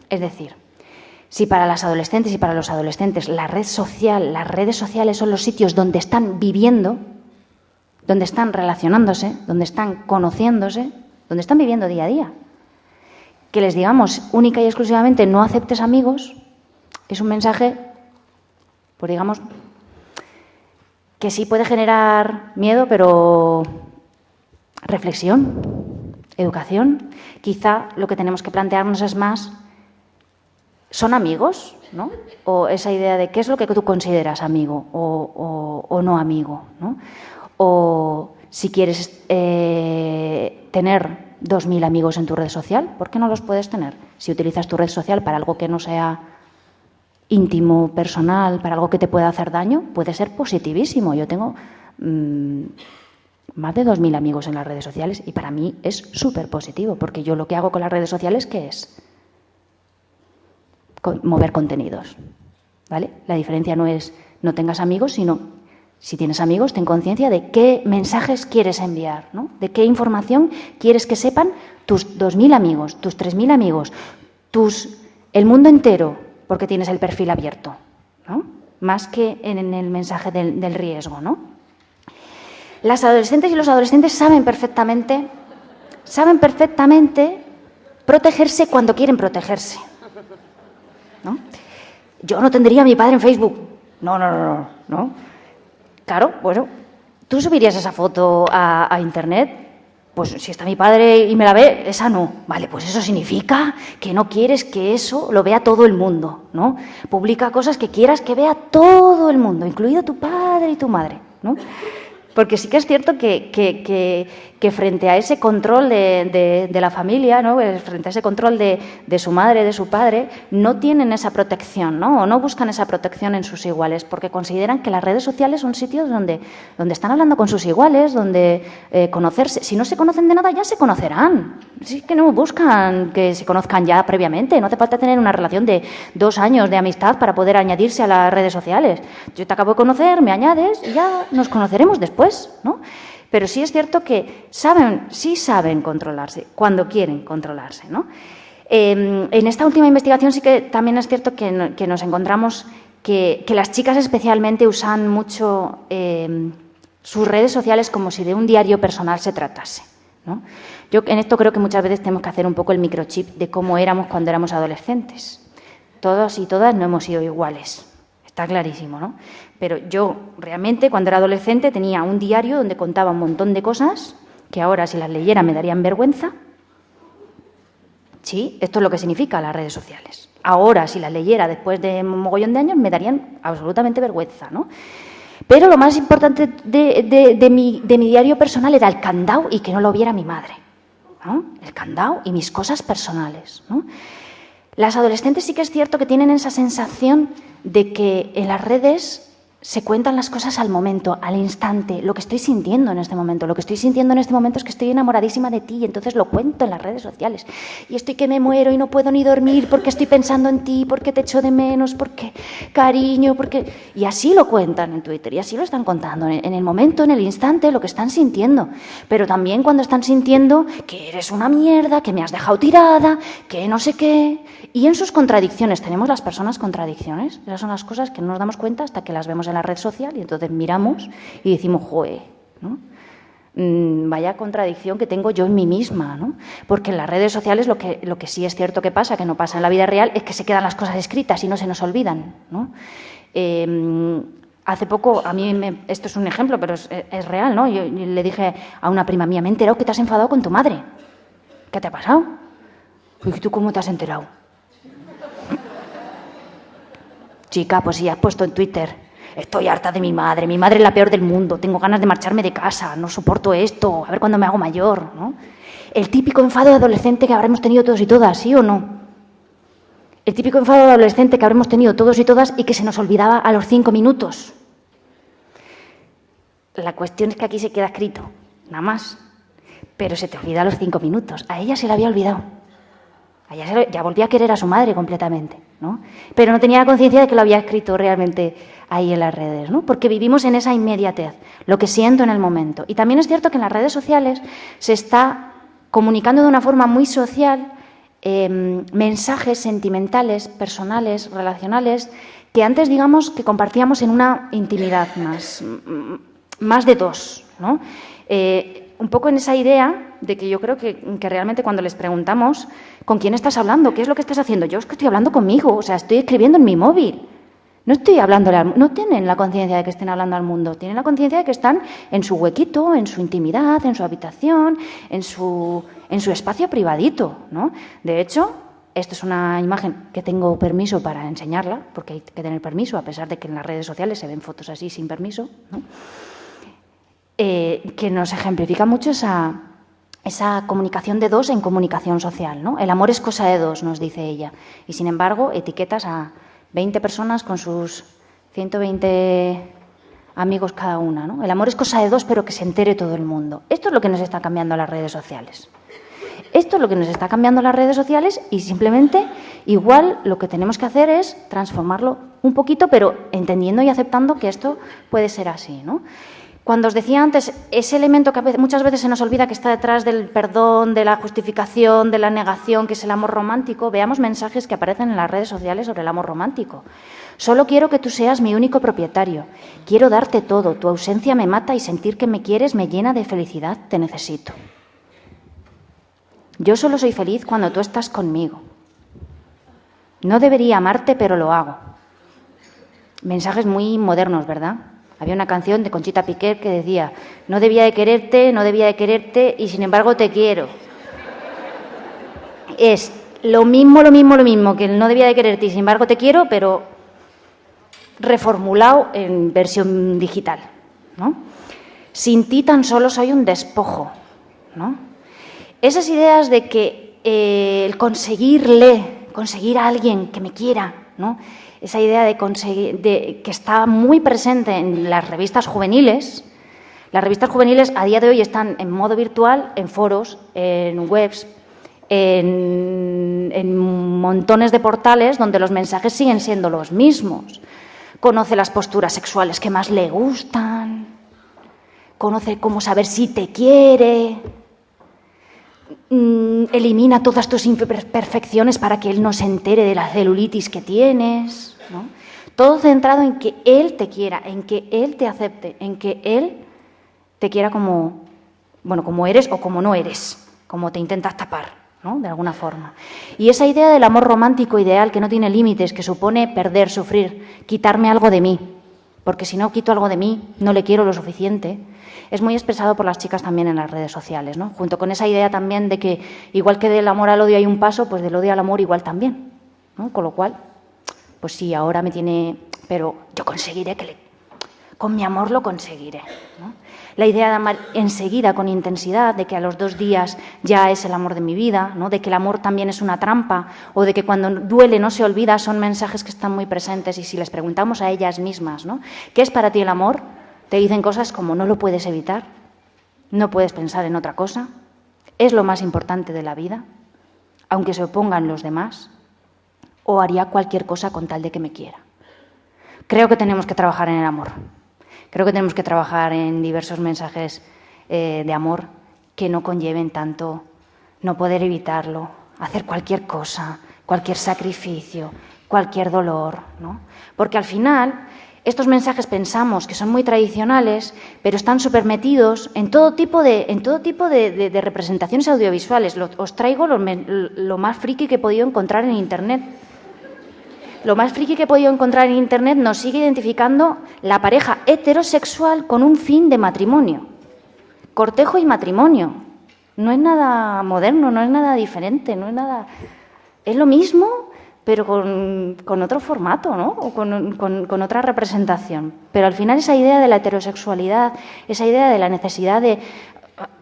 Es decir, si para las adolescentes y para los adolescentes las redes sociales son los sitios donde están viviendo, donde están relacionándose, donde están conociéndose, donde están viviendo día a día, que les digamos única y exclusivamente no aceptes amigos, es un mensaje, pues digamos, que sí puede generar miedo, pero reflexión, educación. Quizá lo que tenemos que plantearnos es más, ¿son amigos? ¿No? O esa idea de qué es lo que tú consideras amigo o no amigo, ¿no? O si quieres tener 2.000 amigos en tu red social, ¿por qué no los puedes tener? Si utilizas tu red social para algo que no sea íntimo, personal, para algo que te pueda hacer daño, puede ser positivísimo. Yo tengo más de 2.000 amigos en las redes sociales y para mí es súper positivo, porque yo lo que hago con las redes sociales, ¿qué es? Mover contenidos, ¿vale? La diferencia no es no tengas amigos, sino si tienes amigos, ten conciencia de qué mensajes quieres enviar, ¿no? De qué información quieres que sepan tus 2.000 amigos, tus 3.000 amigos, el mundo entero, porque tienes el perfil abierto, ¿no? Más que en el mensaje del riesgo, ¿no? Las adolescentes y los adolescentes saben perfectamente protegerse cuando quieren protegerse, ¿no? Yo no tendría a mi padre en Facebook. No. Claro, bueno, ¿tú subirías esa foto a Internet? Pues si está mi padre y me la ve, esa no. Vale, pues eso significa que no quieres que eso lo vea todo el mundo, ¿no? Publica cosas que quieras que vea todo el mundo, incluido tu padre y tu madre, ¿no? Porque sí que es cierto que frente a ese control de la familia, ¿no? Frente a ese control de su madre, de su padre, no tienen esa protección, ¿no? O no buscan esa protección en sus iguales, porque consideran que las redes sociales son sitios donde están hablando con sus iguales, donde conocerse. Si no se conocen de nada, ya se conocerán. Sí que no buscan que se conozcan ya previamente. No hace falta tener una relación de 2 años de amistad para poder añadirse a las redes sociales. Yo te acabo de conocer, me añades y ya nos conoceremos después, ¿no? Pero sí es cierto que sí saben controlarse cuando quieren controlarse, ¿no? En esta última investigación sí que también es cierto que nos encontramos que las chicas especialmente usan mucho sus redes sociales como si de un diario personal se tratase, ¿no? Yo en esto creo que muchas veces tenemos que hacer un poco el microchip de cómo éramos cuando éramos adolescentes. Todos y todas no hemos sido iguales, está clarísimo, ¿no? Pero yo realmente cuando era adolescente tenía un diario donde contaba un montón de cosas que ahora si las leyera me darían vergüenza. Sí, esto es lo que significa las redes sociales. Ahora si las leyera después de un mogollón de años me darían absolutamente vergüenza, ¿no? Pero lo más importante de mi diario personal era el candado y que no lo viera mi madre, ¿no? El candado y mis cosas personales, ¿no? Las adolescentes sí que es cierto que tienen esa sensación de que en las redes se cuentan las cosas al momento, al instante, lo que estoy sintiendo en este momento. Lo que estoy sintiendo en este momento es que estoy enamoradísima de ti y entonces lo cuento en las redes sociales. Y estoy que me muero y no puedo ni dormir porque estoy pensando en ti, porque te echo de menos, porque cariño, porque... Y así lo cuentan en Twitter y así lo están contando en el momento, en el instante, lo que están sintiendo. Pero también cuando están sintiendo que eres una mierda, que me has dejado tirada, que no sé qué... Y en sus contradicciones, tenemos las personas contradicciones. Esas son las cosas que no nos damos cuenta hasta que las vemos en la red social y entonces miramos y decimos, joe, ¿no? Vaya contradicción que tengo yo en mí misma, ¿no? Porque en las redes sociales lo que sí es cierto que pasa, que no pasa en la vida real, es que se quedan las cosas escritas y no se nos olvidan, ¿no? Hace poco, esto es un ejemplo, pero es real, ¿no? Yo le dije a una prima mía, me he enterado que te has enfadado con tu madre. ¿Qué te ha pasado? ¿Y tú cómo te has enterado? Chica, pues si has puesto en Twitter, estoy harta de mi madre es la peor del mundo, tengo ganas de marcharme de casa, no soporto esto, a ver cuándo me hago mayor, ¿no? El típico enfado de adolescente que habremos tenido todos y todas, ¿sí o no? El típico enfado de adolescente que habremos tenido todos y todas y que se nos olvidaba a los 5 minutos. La cuestión es que aquí se queda escrito, nada más, pero se te olvida a los 5 minutos. A ella se le había olvidado. Ya volvía a querer a su madre completamente, ¿no? Pero no tenía la conciencia de que lo había escrito realmente ahí en las redes, ¿no? Porque vivimos en esa inmediatez, lo que siento en el momento. Y también es cierto que en las redes sociales se está comunicando de una forma muy social mensajes sentimentales, personales, relacionales, que antes, digamos, que compartíamos en una intimidad más de dos, ¿no? Un poco en esa idea de que yo creo que realmente cuando les preguntamos ¿con quién estás hablando? ¿Qué es lo que estás haciendo? Yo es que estoy hablando conmigo, o sea, estoy escribiendo en mi móvil. No estoy hablándole al mundo, no tienen la conciencia de que estén hablando al mundo, tienen la conciencia de que están en su huequito, en su intimidad, en su habitación, en su espacio privadito, ¿no? De hecho, esta es una imagen que tengo permiso para enseñarla, porque hay que tener permiso, a pesar de que en las redes sociales se ven fotos así sin permiso, ¿no? Que nos ejemplifica mucho esa comunicación de dos en comunicación social, ¿no? El amor es cosa de dos, nos dice ella. Y, sin embargo, etiquetas a 20 personas con sus 120 amigos cada una, ¿no? El amor es cosa de dos, pero que se entere todo el mundo. Esto es lo que nos está cambiando las redes sociales. Esto es lo que nos está cambiando las redes sociales y simplemente igual lo que tenemos que hacer es transformarlo un poquito, pero entendiendo y aceptando que esto puede ser así, ¿no? Cuando os decía antes, ese elemento que muchas veces se nos olvida que está detrás del perdón, de la justificación, de la negación, que es el amor romántico, veamos mensajes que aparecen en las redes sociales sobre el amor romántico. Solo quiero que tú seas mi único propietario. Quiero darte todo. Tu ausencia me mata y sentir que me quieres me llena de felicidad. Te necesito. Yo solo soy feliz cuando tú estás conmigo. No debería amarte, pero lo hago. Mensajes muy modernos, ¿verdad? Había una canción de Conchita Piquer que decía, no debía de quererte y sin embargo te quiero. Es lo mismo que el no debía de quererte y sin embargo te quiero, pero reformulado en versión digital, ¿no? sin ti tan solo soy un despojo, ¿no? Esas ideas de que el conseguir a alguien que me quiera, ¿no? Esa idea de conseguir, que está muy presente en las revistas juveniles. Las revistas juveniles a día de hoy están en modo virtual, en foros, en webs, en montones de portales donde los mensajes siguen siendo los mismos. Conoce las posturas sexuales que más le gustan, conoce cómo saber si te quiere, elimina todas tus imperfecciones para que él no se entere de la celulitis que tienes, ¿no? Todo centrado en que él te quiera, en que él te acepte, en que él te quiera como eres o como no eres, como te intentas tapar, ¿no? De alguna forma. Y esa idea del amor romántico ideal que no tiene límites, que supone perder, sufrir, quitarme algo de mí, porque si no quito algo de mí, no le quiero lo suficiente, es muy expresado por las chicas también en las redes sociales, ¿no? Junto con esa idea también de que igual que del amor al odio hay un paso, pues del odio al amor igual también, ¿no? Con lo cual, pues sí, ahora me tiene, pero yo conseguiré con mi amor lo conseguiré, ¿no? La idea de amar enseguida, con intensidad, de que a los 2 días ya es el amor de mi vida, ¿no? De que el amor también es una trampa, o de que cuando duele no se olvida, son mensajes que están muy presentes. Y si les preguntamos a ellas mismas, ¿no? ¿Qué es para ti el amor? Te dicen cosas como no lo puedes evitar, no puedes pensar en otra cosa, es lo más importante de la vida, aunque se opongan los demás, o haría cualquier cosa con tal de que me quiera. Creo que tenemos que trabajar en el amor. Creo que tenemos que trabajar en diversos mensajes de amor que no conlleven tanto no poder evitarlo, hacer cualquier cosa, cualquier sacrificio, cualquier dolor, ¿no? Porque al final estos mensajes pensamos que son muy tradicionales, pero están súper metidos en todo tipo de representaciones audiovisuales. Os traigo lo más friki que he podido encontrar en Internet. Lo más friki que he podido encontrar en Internet nos sigue identificando la pareja heterosexual con un fin de matrimonio. Cortejo y matrimonio. No es nada moderno, no es nada diferente, no es nada... Es lo mismo, pero con otro formato, ¿no? O con otra representación. Pero al final esa idea de la heterosexualidad, esa idea de la necesidad de...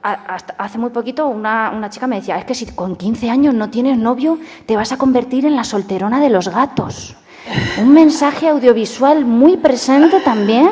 Hasta hace muy poquito una chica me decía, es que si con 15 años no tienes novio, te vas a convertir en la solterona de los gatos. Un mensaje audiovisual muy presente también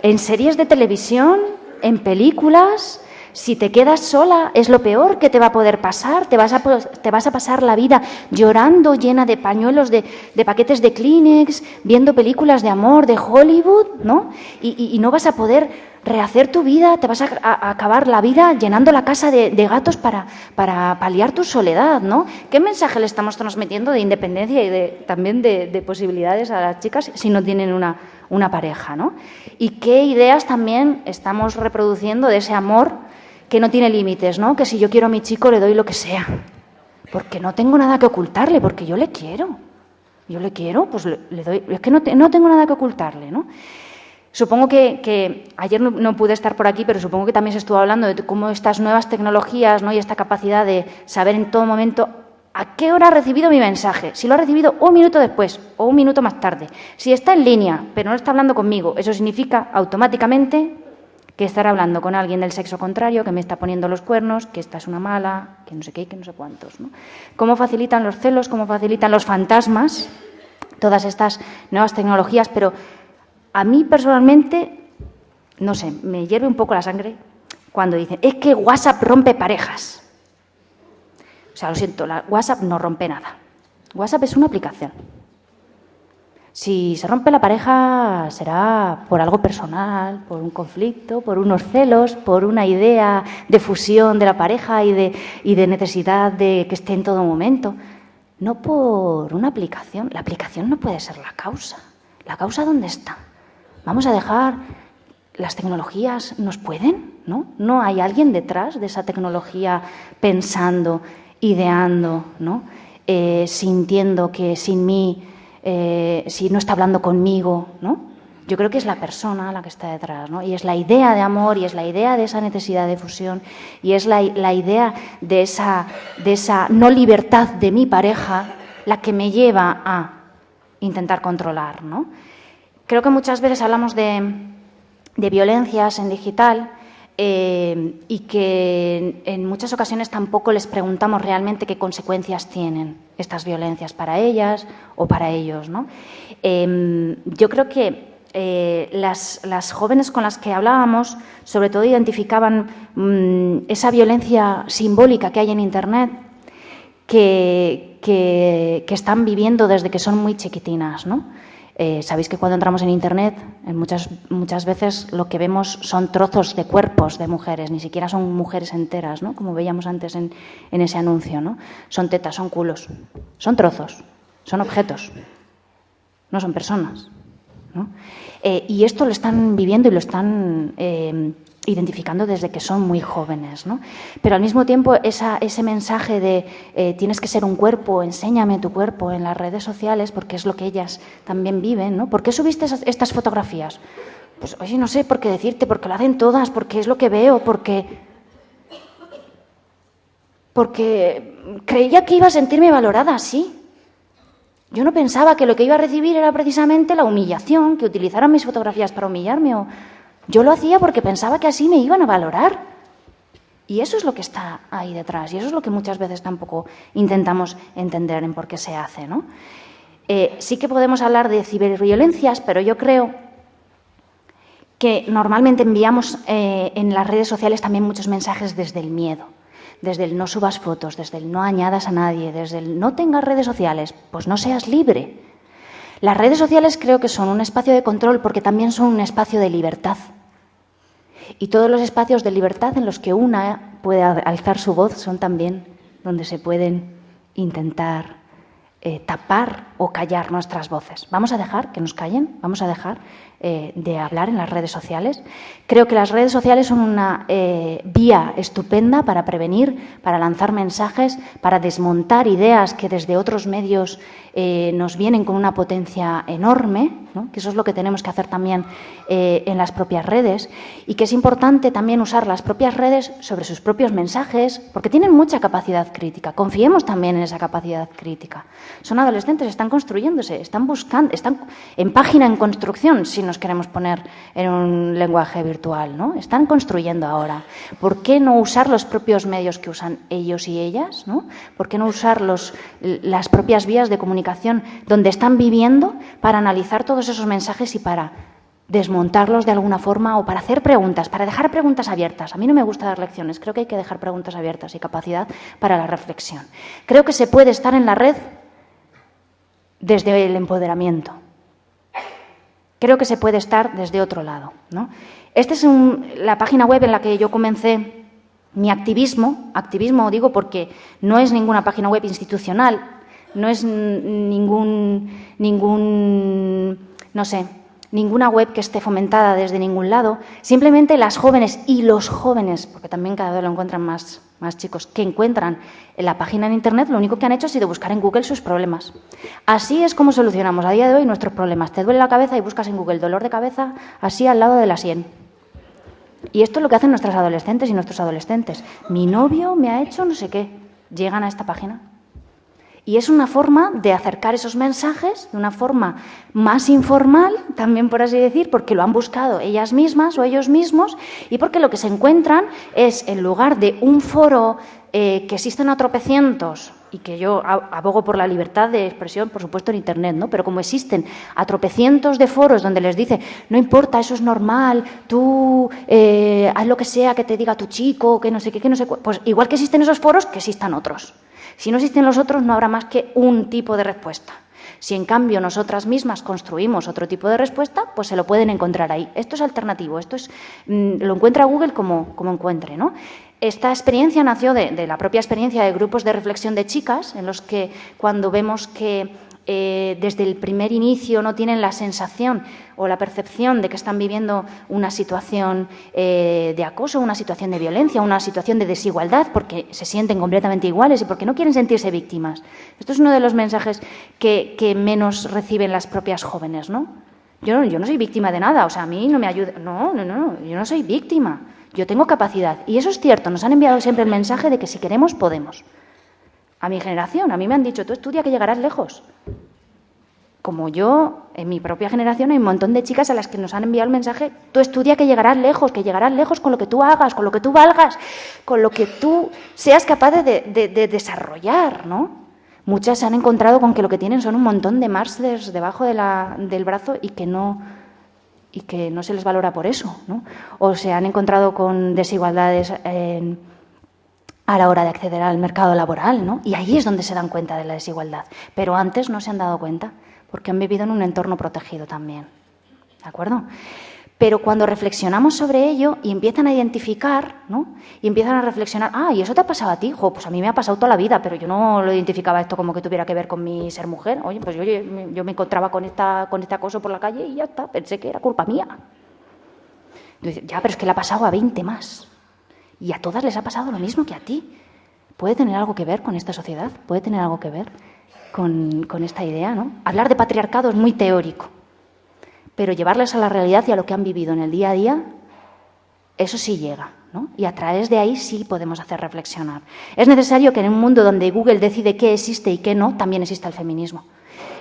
en series de televisión, en películas. Si te quedas sola, es lo peor que te va a poder pasar. Te vas a pasar la vida llorando, llena de pañuelos, de paquetes de Kleenex, viendo películas de amor de Hollywood, ¿no? Y no vas a poder rehacer tu vida, te vas a acabar la vida llenando la casa de gatos para paliar tu soledad, ¿no? ¿Qué mensaje le estamos transmitiendo de independencia y también de posibilidades a las chicas si no tienen una pareja, ¿no? Y qué ideas también estamos reproduciendo de ese amor que no tiene límites, ¿no? Que si yo quiero a mi chico le doy lo que sea, porque no tengo nada que ocultarle, porque yo le quiero. Yo le quiero, pues le doy... Es que no tengo nada que ocultarle, ¿no? Supongo que ayer no pude estar por aquí, pero supongo que también se estuvo hablando de cómo estas nuevas tecnologías, ¿no? Y esta capacidad de saber en todo momento a qué hora ha recibido mi mensaje, si lo ha recibido un minuto después o un minuto más tarde, si está en línea, pero no está hablando conmigo, eso significa automáticamente que estará hablando con alguien del sexo contrario, que me está poniendo los cuernos, que esta es una mala, que no sé qué, que no sé cuántos, ¿no? Cómo facilitan los celos, cómo facilitan los fantasmas, todas estas nuevas tecnologías, pero a mí personalmente, no sé, me hierve un poco la sangre cuando dicen, es que WhatsApp rompe parejas. O sea, lo siento, WhatsApp no rompe nada. WhatsApp es una aplicación. Si se rompe la pareja será por algo personal, por un conflicto, por unos celos, por una idea de fusión de la pareja y de necesidad de que esté en todo momento. No por una aplicación. La aplicación no puede ser la causa. ¿La causa dónde está? Vamos a dejar... ¿Las tecnologías nos pueden? ¿No? ¿No hay alguien detrás de esa tecnología pensando, ideando, ¿no? Sintiendo que sin mí... si no está hablando conmigo, ¿no? Yo creo que es la persona la que está detrás, ¿no? Y es la idea de amor, y es la idea de esa necesidad de fusión, y es la idea de esa no libertad de mi pareja la que me lleva a intentar controlar, ¿no? Creo que muchas veces hablamos de violencias en digital y que en muchas ocasiones tampoco les preguntamos realmente qué consecuencias tienen estas violencias para ellas o para ellos, ¿no? Yo creo que las jóvenes con las que hablábamos sobre todo identificaban esa violencia simbólica que hay en Internet que están viviendo desde que son muy chiquitinas, ¿no? Sabéis que cuando entramos en Internet muchas veces lo que vemos son trozos de cuerpos de mujeres, ni siquiera son mujeres enteras, ¿no? Como veíamos antes en ese anuncio, ¿no? Son tetas, son culos, son trozos, son objetos, no son personas, ¿no? Y esto lo están viviendo y lo están identificando desde que son muy jóvenes, ¿no? Pero al mismo tiempo ese mensaje de tienes que ser un cuerpo, enséñame tu cuerpo en las redes sociales, porque es lo que ellas también viven, ¿no? ¿Por qué subiste estas fotografías? Pues oye, no sé por qué decirte, porque lo hacen todas, porque es lo que veo, porque creía que iba a sentirme valorada, sí. Yo no pensaba que lo que iba a recibir era precisamente la humillación, que utilizaran mis fotografías para humillarme. Yo lo hacía porque pensaba que así me iban a valorar. Y eso es lo que está ahí detrás. Y eso es lo que muchas veces tampoco intentamos entender en por qué se hace, ¿no? Sí que podemos hablar de ciberviolencias, pero yo creo que normalmente enviamos en las redes sociales también muchos mensajes desde el miedo. Desde el no subas fotos, desde el no añadas a nadie, desde el no tengas redes sociales, pues no seas libre. Las redes sociales creo que son un espacio de control porque también son un espacio de libertad. Y todos los espacios de libertad en los que una puede alzar su voz son también donde se pueden intentar tapar o callar nuestras voces. ¿Vamos a dejar que nos callen? ¿Vamos a dejar de hablar en las redes sociales? Creo que las redes sociales son una vía estupenda para prevenir, para lanzar mensajes, para desmontar ideas que desde otros medios nos vienen con una potencia enorme, ¿no? Que eso es lo que tenemos que hacer también en las propias redes, y que es importante también usar las propias redes sobre sus propios mensajes, porque tienen mucha capacidad crítica. Confiemos también en esa capacidad crítica. Son adolescentes, están construyéndose, están buscando, están en página en construcción, si nos queremos poner en un lenguaje virtual, ¿no? Están construyendo ahora. ¿Por qué no usar los propios medios que usan ellos y ellas, ¿no? ¿Por qué no usar las propias vías de comunicación donde están viviendo para analizar todos esos mensajes y para desmontarlos de alguna forma o para hacer preguntas, para dejar preguntas abiertas? A mí no me gusta dar lecciones, creo que hay que dejar preguntas abiertas y capacidad para la reflexión. Creo que se puede estar en la red desde el empoderamiento. Creo que se puede estar desde otro lado, ¿no? Esta es la página web en la que yo comencé mi activismo digo porque no es ninguna página web institucional, no es ninguna web que esté fomentada desde ningún lado. Simplemente las jóvenes y los jóvenes, porque también cada vez lo encuentran más chicos, que encuentran en la página en Internet, lo único que han hecho ha sido buscar en Google sus problemas. Así es como solucionamos a día de hoy nuestros problemas. Te duele la cabeza y buscas en Google dolor de cabeza, así al lado de la sien. Y esto es lo que hacen nuestras adolescentes y nuestros adolescentes. Mi novio me ha hecho no sé qué. Llegan a esta página. Y es una forma de acercar esos mensajes de una forma más informal, también por así decir, porque lo han buscado ellas mismas o ellos mismos, y porque lo que se encuentran es, en lugar de un foro que existen a tropecientos, y que yo abogo por la libertad de expresión, por supuesto, en Internet, ¿no? Pero como existen a tropecientos de foros donde les dice, no importa, eso es normal, tú haz lo que sea que te diga tu chico, que no sé qué, que no sé cuál, pues igual que existen esos foros, que existan otros. Si no existen los otros, no habrá más que un tipo de respuesta. Si, en cambio, nosotras mismas construimos otro tipo de respuesta, pues se lo pueden encontrar ahí. Esto es alternativo, esto es lo encuentra Google como encuentre, ¿no? Esta experiencia nació de la propia experiencia de grupos de reflexión de chicas, en los que cuando vemos que desde el primer inicio no tienen la sensación o la percepción de que están viviendo una situación de acoso, una situación de violencia, una situación de desigualdad, porque se sienten completamente iguales y porque no quieren sentirse víctimas. Esto es uno de los mensajes que menos reciben las propias jóvenes, ¿no? Yo no soy víctima de nada, o sea, a mí no me ayuda. No, yo no soy víctima, yo tengo capacidad. Y eso es cierto, nos han enviado siempre el mensaje de que si queremos, podemos. A mi generación, a mí me han dicho, tú estudia que llegarás lejos. como yo, en mi propia generación, hay un montón de chicas a las que nos han enviado el mensaje: tú estudia que llegarás lejos con lo que tú hagas, con lo que tú valgas, con lo que tú seas capaz de desarrollar, ¿no? Muchas se han encontrado con que lo que tienen son un montón de másters debajo del brazo y que no se les valora por eso, ¿no? O se han encontrado con desigualdades a la hora de acceder al mercado laboral, ¿no? Y ahí es donde se dan cuenta de la desigualdad. Pero antes no se han dado cuenta, porque han vivido en un entorno protegido también, ¿de acuerdo? Pero cuando reflexionamos sobre ello y empiezan a identificar, ¿no? Y empiezan a reflexionar: ¿y eso te ha pasado a ti? Pues a mí me ha pasado toda la vida, pero yo no lo identificaba esto como que tuviera que ver con mi ser mujer. Oye, pues yo me encontraba con este acoso por la calle y ya está, pensé que era culpa mía. Y dices, ya, pero es que le ha pasado a 20 más. Y a todas les ha pasado lo mismo que a ti. ¿Puede tener algo que ver con esta sociedad? ¿Puede tener algo que ver con esta idea, ¿no? Hablar de patriarcado es muy teórico, pero llevarles a la realidad y a lo que han vivido en el día a día, eso sí llega, ¿no? Y a través de ahí sí podemos hacer reflexionar. Es necesario que en un mundo donde Google decide qué existe y qué no, también exista el feminismo.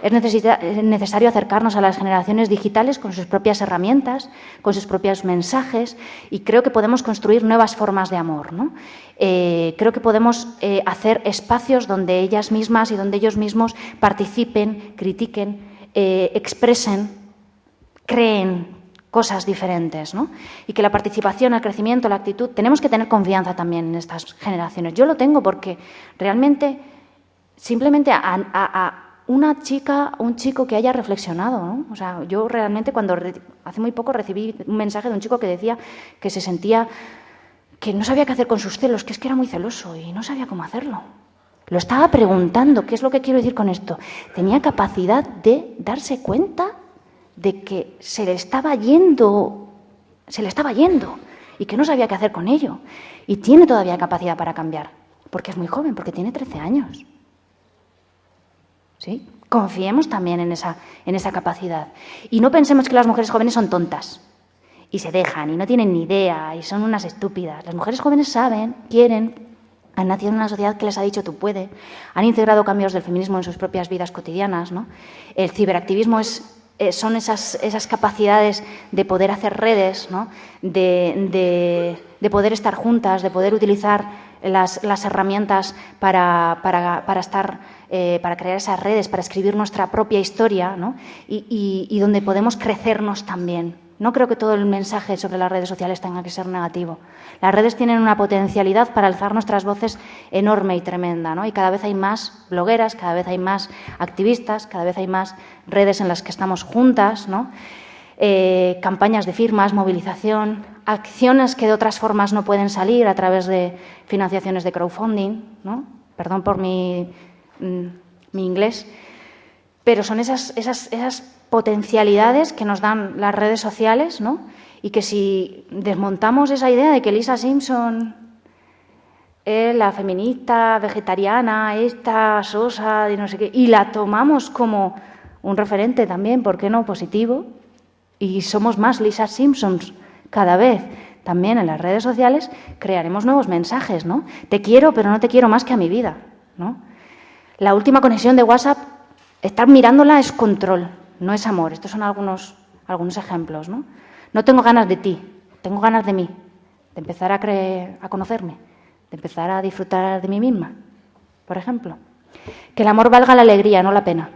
Es necesario acercarnos a las generaciones digitales con sus propias herramientas, con sus propios mensajes, y creo que podemos construir nuevas formas de amor, ¿no? Creo que podemos hacer espacios donde ellas mismas y donde ellos mismos participen, critiquen, expresen, creen cosas diferentes, ¿no? Y que la participación, el crecimiento, la actitud, tenemos que tener confianza también en estas generaciones. Yo lo tengo porque realmente simplemente a una chica o un chico que haya reflexionado, ¿no? O sea, yo realmente hace muy poco recibí un mensaje de un chico que decía que se sentía que no sabía qué hacer con sus celos, que es que era muy celoso y no sabía cómo hacerlo. Lo estaba preguntando, ¿qué es lo que quiero decir con esto? Tenía capacidad de darse cuenta de que se le estaba yendo y que no sabía qué hacer con ello. Y tiene todavía capacidad para cambiar, porque es muy joven, porque tiene 13 años. ¿Sí? Confiemos también en esa capacidad. Y no pensemos que las mujeres jóvenes son tontas y se dejan y no tienen ni idea y son unas estúpidas. Las mujeres jóvenes saben, quieren, han nacido en una sociedad que les ha dicho tú puedes, han integrado cambios del feminismo en sus propias vidas cotidianas, ¿no? El ciberactivismo son esas capacidades de poder hacer redes, ¿no? de poder estar juntas, de poder utilizar las herramientas para crear esas redes, para escribir nuestra propia historia, ¿no? y donde podemos crecernos también. No creo que todo el mensaje sobre las redes sociales tenga que ser negativo. Las redes tienen una potencialidad para alzar nuestras voces enorme y tremenda, ¿no? Y cada vez hay más blogueras, cada vez hay más activistas, cada vez hay más redes en las que estamos juntas, ¿no? Campañas de firmas, movilización, acciones que de otras formas no pueden salir a través de financiaciones de crowdfunding, ¿no? Perdón por mi inglés, pero son esas potencialidades que nos dan las redes sociales, ¿no? Y que si desmontamos esa idea de que Lisa Simpson es la feminista, vegetariana, esta sosa, de no sé qué, y la tomamos como un referente también, ¿por qué no?, positivo, y somos más Lisa Simpsons cada vez también en las redes sociales, crearemos nuevos mensajes, ¿no? Te quiero, pero no te quiero más que a mi vida, ¿no? La última conexión de WhatsApp, estar mirándola es control, no es amor. Estos son algunos ejemplos, ¿no? No tengo ganas de ti, tengo ganas de mí, de empezar a conocerme, de empezar a disfrutar de mí misma, por ejemplo. Que el amor valga la alegría, no la pena.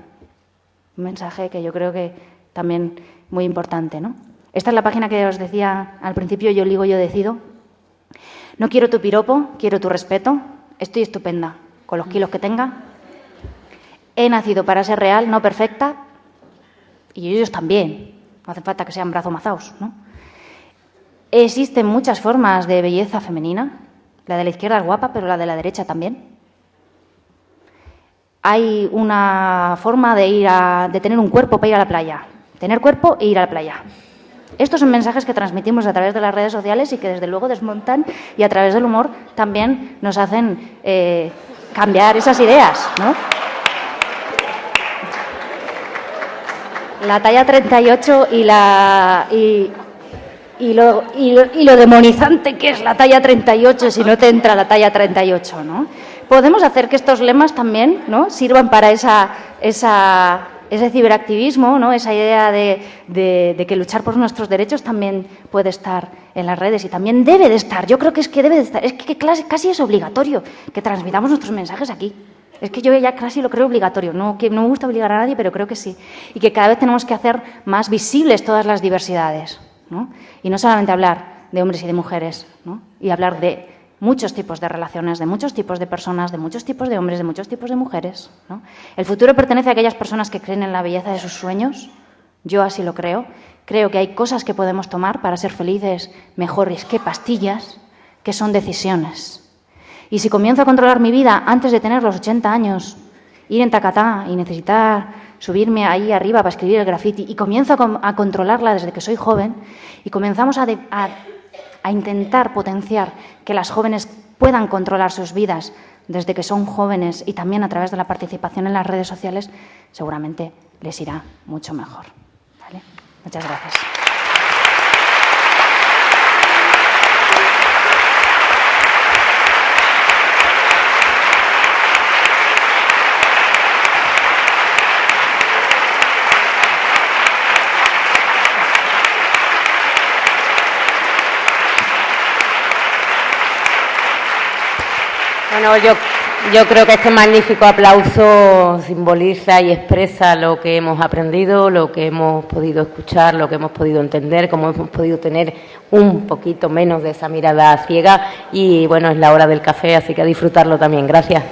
Un mensaje que yo creo que también muy importante, ¿no? Esta es la página que os decía al principio, yo ligo, yo decido. No quiero tu piropo, quiero tu respeto. Estoy estupenda, con los kilos que tenga. He nacido para ser real, no perfecta. Y ellos también. No hace falta que sean brazos mazaos, ¿no? Existen muchas formas de belleza femenina. La de la izquierda es guapa, pero la de la derecha también. Hay una forma de tener un cuerpo para ir a la playa. Tener cuerpo e ir a la playa. Estos son mensajes que transmitimos a través de las redes sociales y que desde luego desmontan y a través del humor también nos hacen cambiar esas ideas, ¿no? La talla 38 y lo demonizante que es la talla 38 si no te entra la talla 38, ¿no? Podemos hacer que estos lemas también, ¿no?, sirvan para esa ese ciberactivismo, ¿no? Esa idea de que luchar por nuestros derechos también puede estar en las redes y también debe de estar. Yo creo que es que debe de estar. Es que casi es obligatorio que transmitamos nuestros mensajes aquí. Es que yo ya casi lo creo obligatorio. No me gusta obligar a nadie, pero creo que sí. Y que cada vez tenemos que hacer más visibles todas las diversidades, ¿no? Y no solamente hablar de hombres y de mujeres, ¿no? Y hablar de muchos tipos de relaciones, de muchos tipos de personas, de muchos tipos de hombres, de muchos tipos de mujeres, ¿no? El futuro pertenece a aquellas personas que creen en la belleza de sus sueños. Yo así lo creo. Creo que hay cosas que podemos tomar para ser felices mejores que pastillas, que son decisiones. Y si comienzo a controlar mi vida antes de tener los 80 años, ir en tacatá y necesitar subirme ahí arriba para escribir el graffiti, y comienzo a controlarla desde que soy joven, y comenzamos a intentar potenciar que las jóvenes puedan controlar sus vidas desde que son jóvenes y también a través de la participación en las redes sociales, seguramente les irá mucho mejor. ¿Vale? Muchas gracias. Bueno, yo creo que este magnífico aplauso simboliza y expresa lo que hemos aprendido, lo que hemos podido escuchar, lo que hemos podido entender, cómo hemos podido tener un poquito menos de esa mirada ciega y, bueno, es la hora del café, así que a disfrutarlo también. Gracias.